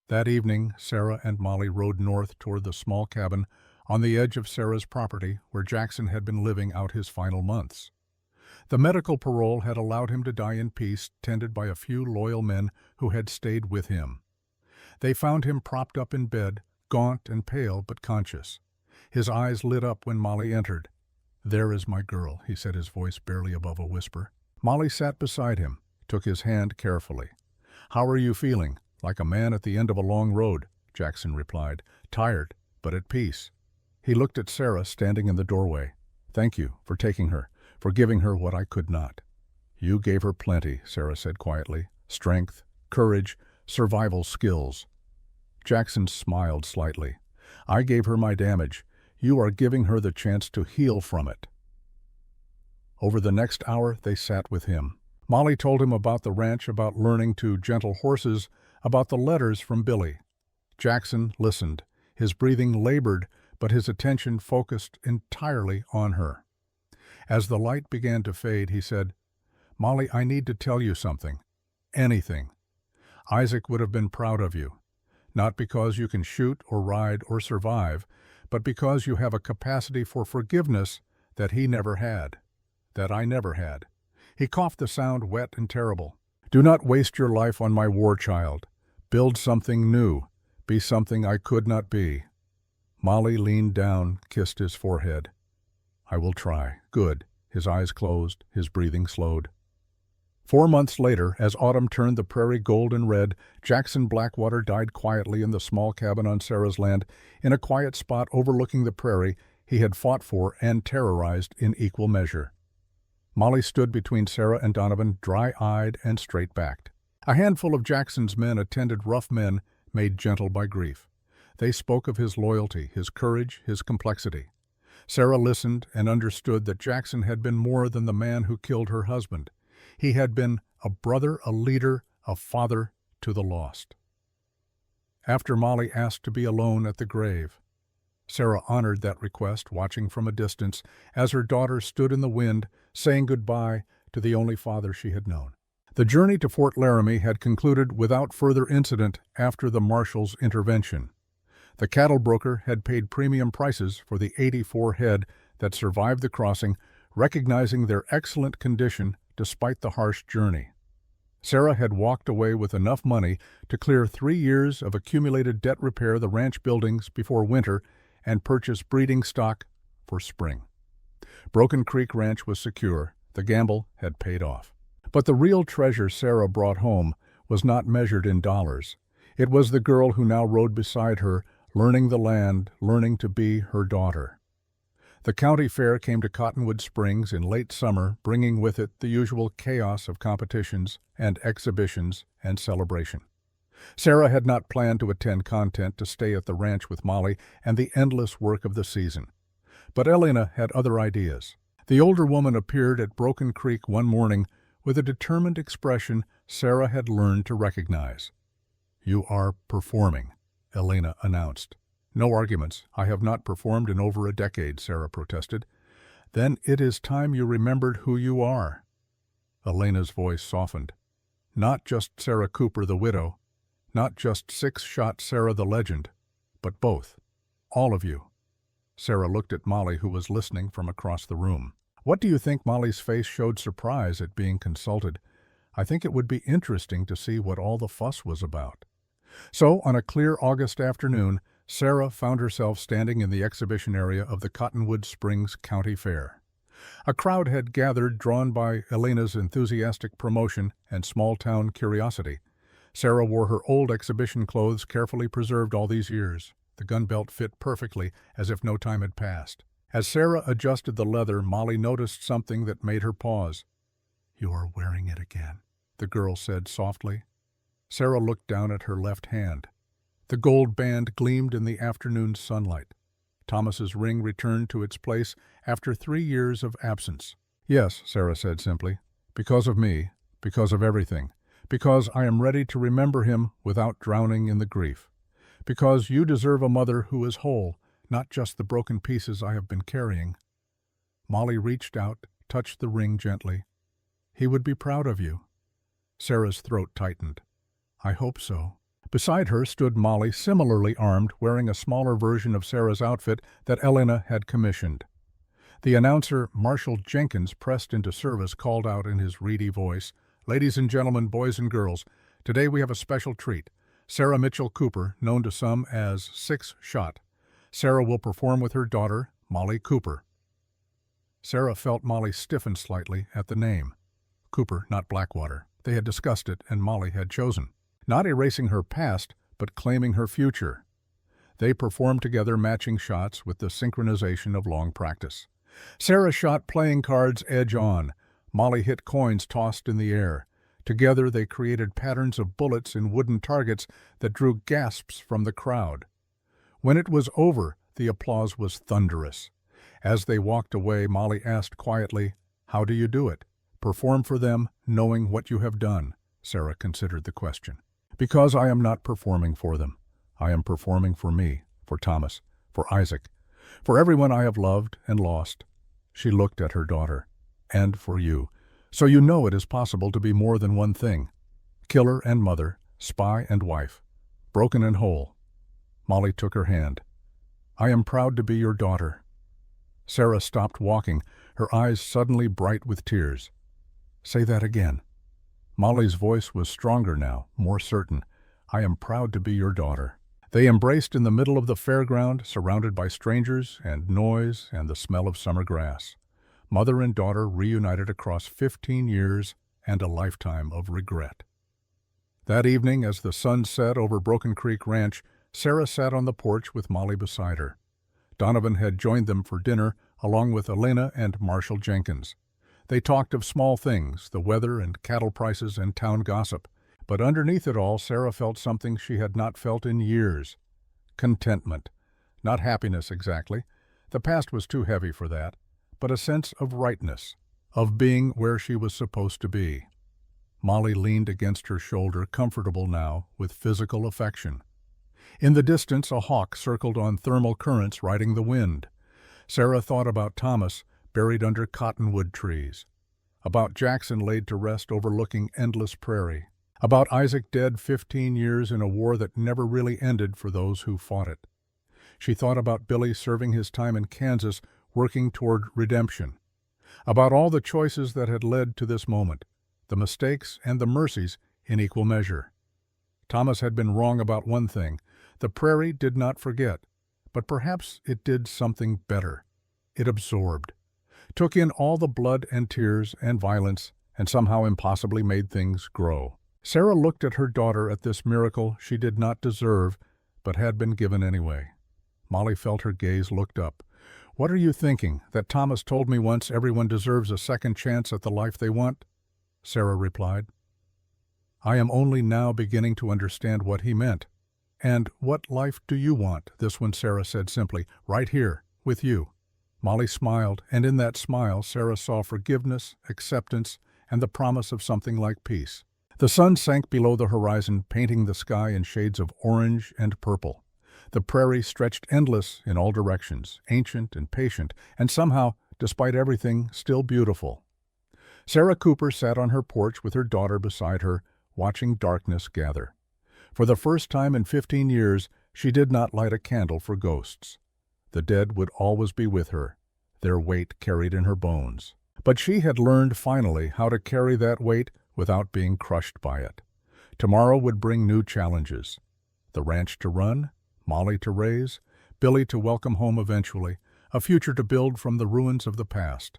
That evening, Sarah and Molly rode north toward the small cabin on the edge of Sarah's property where Jackson had been living out his final months. The medical parole had allowed him to die in peace, tended by a few loyal men who had stayed with him. They found him propped up in bed, gaunt and pale but conscious. His eyes lit up when Molly entered. "There is my girl," he said, his voice barely above a whisper. Molly sat beside him, took his hand carefully. "How are you feeling?" "Like a man at the end of a long road," Jackson replied. "Tired, but at peace." He looked at Sarah standing in the doorway. "Thank you for taking her, for giving her what I could not." "You gave her plenty," Sarah said quietly. "Strength, courage, survival skills." Jackson smiled slightly. "I gave her my damage. You are giving her the chance to heal from it." Over the next hour, they sat with him. Molly told him about the ranch, about learning to gentle horses, about the letters from Billy. Jackson listened. His breathing labored, but his attention focused entirely on her. As the light began to fade, he said, "Molly, I need to tell you something. Anything. Isaac would have been proud of you. Not because you can shoot or ride or survive, but because you have a capacity for forgiveness that he never had, that I never had." He coughed, the sound wet and terrible. "Do not waste your life on my war child. Build something new. Be something I could not be." Molly leaned down, kissed his forehead. "I will try." "Good." His eyes closed, his breathing slowed. 4 months later, as autumn turned the prairie gold and red, Jackson Blackwater died quietly in the small cabin on Sarah's land, in a quiet spot overlooking the prairie he had fought for and terrorized in equal measure. Molly stood between Sarah and Donovan, dry-eyed and straight-backed. A handful of Jackson's men attended, rough men made gentle by grief. They spoke of his loyalty, his courage, his complexity. Sarah listened and understood that Jackson had been more than the man who killed her husband. He had been a brother, a leader, a father to the lost. After Molly asked to be alone at the grave, Sarah honored that request, watching from a distance as her daughter stood in the wind, saying goodbye to the only father she had known. The journey to Fort Laramie had concluded without further incident after the marshal's intervention. The cattle broker had paid premium prices for the 84 head that survived the crossing, recognizing their excellent condition despite the harsh journey. Sarah had walked away with enough money to clear 3 years of accumulated debt, repair the ranch buildings before winter, and purchase breeding stock for spring. Broken Creek Ranch was secure. The gamble had paid off. But the real treasure Sarah brought home was not measured in dollars. It was the girl who now rode beside her, learning the land, learning to be her daughter. The county fair came to Cottonwood Springs in late summer, bringing with it the usual chaos of competitions and exhibitions and celebration. Sarah had not planned to attend content to stay at the ranch with Molly and the endless work of the season. But Elena had other ideas. The older woman appeared at Broken Creek one morning with a determined expression Sarah had learned to recognize. "You are performing," Elena announced. "No arguments. I have not performed in over a decade," Sarah protested. "Then it is time you remembered who you are." Elena's voice softened. "Not just Sarah Cooper the widow, not just six-shot Sarah the legend, but both. All of you." Sarah looked at Molly, who was listening from across the room. "What do you think?" Molly's face showed surprise at being consulted. "I think it would be interesting to see what all the fuss was about." So, on a clear August afternoon, Sarah found herself standing in the exhibition area of the Cottonwood Springs County Fair. A crowd had gathered, drawn by Elena's enthusiastic promotion and small-town curiosity. Sarah wore her old exhibition clothes, carefully preserved all these years. The gun belt fit perfectly, as if no time had passed. As Sarah adjusted the leather, Molly noticed something that made her pause. "You are wearing it again," the girl said softly. Sarah looked down at her left hand. The gold band gleamed in the afternoon sunlight. Thomas's ring returned to its place after 3 years of absence. "Yes," Sarah said simply, "because of me, because of everything, because I am ready to remember him without drowning in the grief, because you deserve a mother who is whole, not just the broken pieces I have been carrying." Molly reached out, touched the ring gently. "He would be proud of you." Sarah's throat tightened. "I hope so." Beside her stood Molly, similarly armed, wearing a smaller version of Sarah's outfit that Elena had commissioned. The announcer, Marshall Jenkins, pressed into service, called out in his reedy voice, "Ladies and gentlemen, boys and girls, today we have a special treat. Sarah Mitchell Cooper, known to some as Six Shot. Sarah will perform with her daughter, Molly Cooper." Sarah felt Molly stiffen slightly at the name. Cooper, not Blackwater. They had discussed it, and Molly had chosen. Not erasing her past, but claiming her future. They performed together, matching shots with the synchronization of long practice. Sarah shot playing cards edge on. Molly hit coins tossed in the air. Together they created patterns of bullets in wooden targets that drew gasps from the crowd. When it was over, the applause was thunderous. As they walked away, Molly asked quietly, "How do you do it? Perform for them, knowing what you have done." Sarah considered the question. "Because I am not performing for them. I am performing for me, for Thomas, for Isaac, for everyone I have loved and lost." She looked at her daughter. "And for you. So you know it is possible to be more than one thing. Killer and mother, spy and wife, broken and whole." Molly took her hand. "I am proud to be your daughter." Sarah stopped walking, her eyes suddenly bright with tears. "Say that again." Molly's voice was stronger now, more certain. "I am proud to be your daughter." They embraced in the middle of the fairground, surrounded by strangers and noise and the smell of summer grass. Mother and daughter reunited across 15 years and a lifetime of regret. That evening, as the sun set over Broken Creek Ranch, Sarah sat on the porch with Molly beside her. Donovan had joined them for dinner, along with Elena and Marshall Jenkins. They talked of small things, the weather and cattle prices and town gossip. But underneath it all, Sarah felt something she had not felt in years. Contentment. Not happiness exactly. The past was too heavy for that. But a sense of rightness, of being where she was supposed to be. Molly leaned against her shoulder, comfortable now, with physical affection. In the distance, a hawk circled on thermal currents, riding the wind. Sarah thought about Thomas, buried under cottonwood trees. About Jackson laid to rest overlooking endless prairie. About Isaac dead 15 years in a war that never really ended for those who fought it. She thought about Billy serving his time in Kansas, working toward redemption. About all the choices that had led to this moment, the mistakes and the mercies in equal measure. Thomas had been wrong about one thing. The prairie did not forget, but perhaps it did something better. It absorbed, took in all the blood and tears and violence, and somehow impossibly made things grow. Sarah looked at her daughter at this miracle she did not deserve, but had been given anyway. Molly felt her gaze looked up. "What are you thinking? That Thomas told me once everyone deserves a second chance at the life they want?" Sarah replied. "I am only now beginning to understand what he meant." "And what life do you want?" This one Sarah said simply. "Right here, with you." Molly smiled, and in that smile Sarah saw forgiveness, acceptance, and the promise of something like peace. The sun sank below the horizon, painting the sky in shades of orange and purple. The prairie stretched endless in all directions, ancient and patient, and somehow, despite everything, still beautiful. Sarah Cooper sat on her porch with her daughter beside her, watching darkness gather. For the first time in 15 years, she did not light a candle for ghosts. The dead would always be with her, their weight carried in her bones. But she had learned finally how to carry that weight without being crushed by it. Tomorrow would bring new challenges. The ranch to run, Molly to raise, Billy to welcome home eventually, a future to build from the ruins of the past.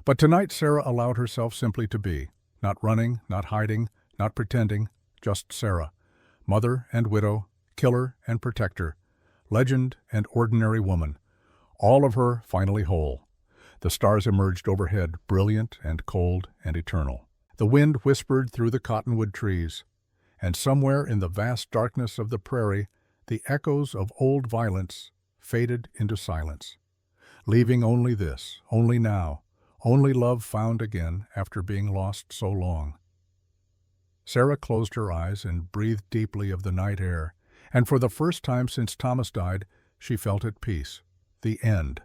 But tonight Sarah allowed herself simply to be, not running, not hiding, not pretending, just Sarah, mother and widow, killer and protector, legend and ordinary woman, all of her finally whole. The stars emerged overhead, brilliant and cold and eternal. The wind whispered through the cottonwood trees, and somewhere in the vast darkness of the prairie, the echoes of old violence faded into silence, leaving only this, only now, only love found again after being lost so long. Sarah closed her eyes and breathed deeply of the night air, and for the first time since Thomas died, she felt at peace. The end.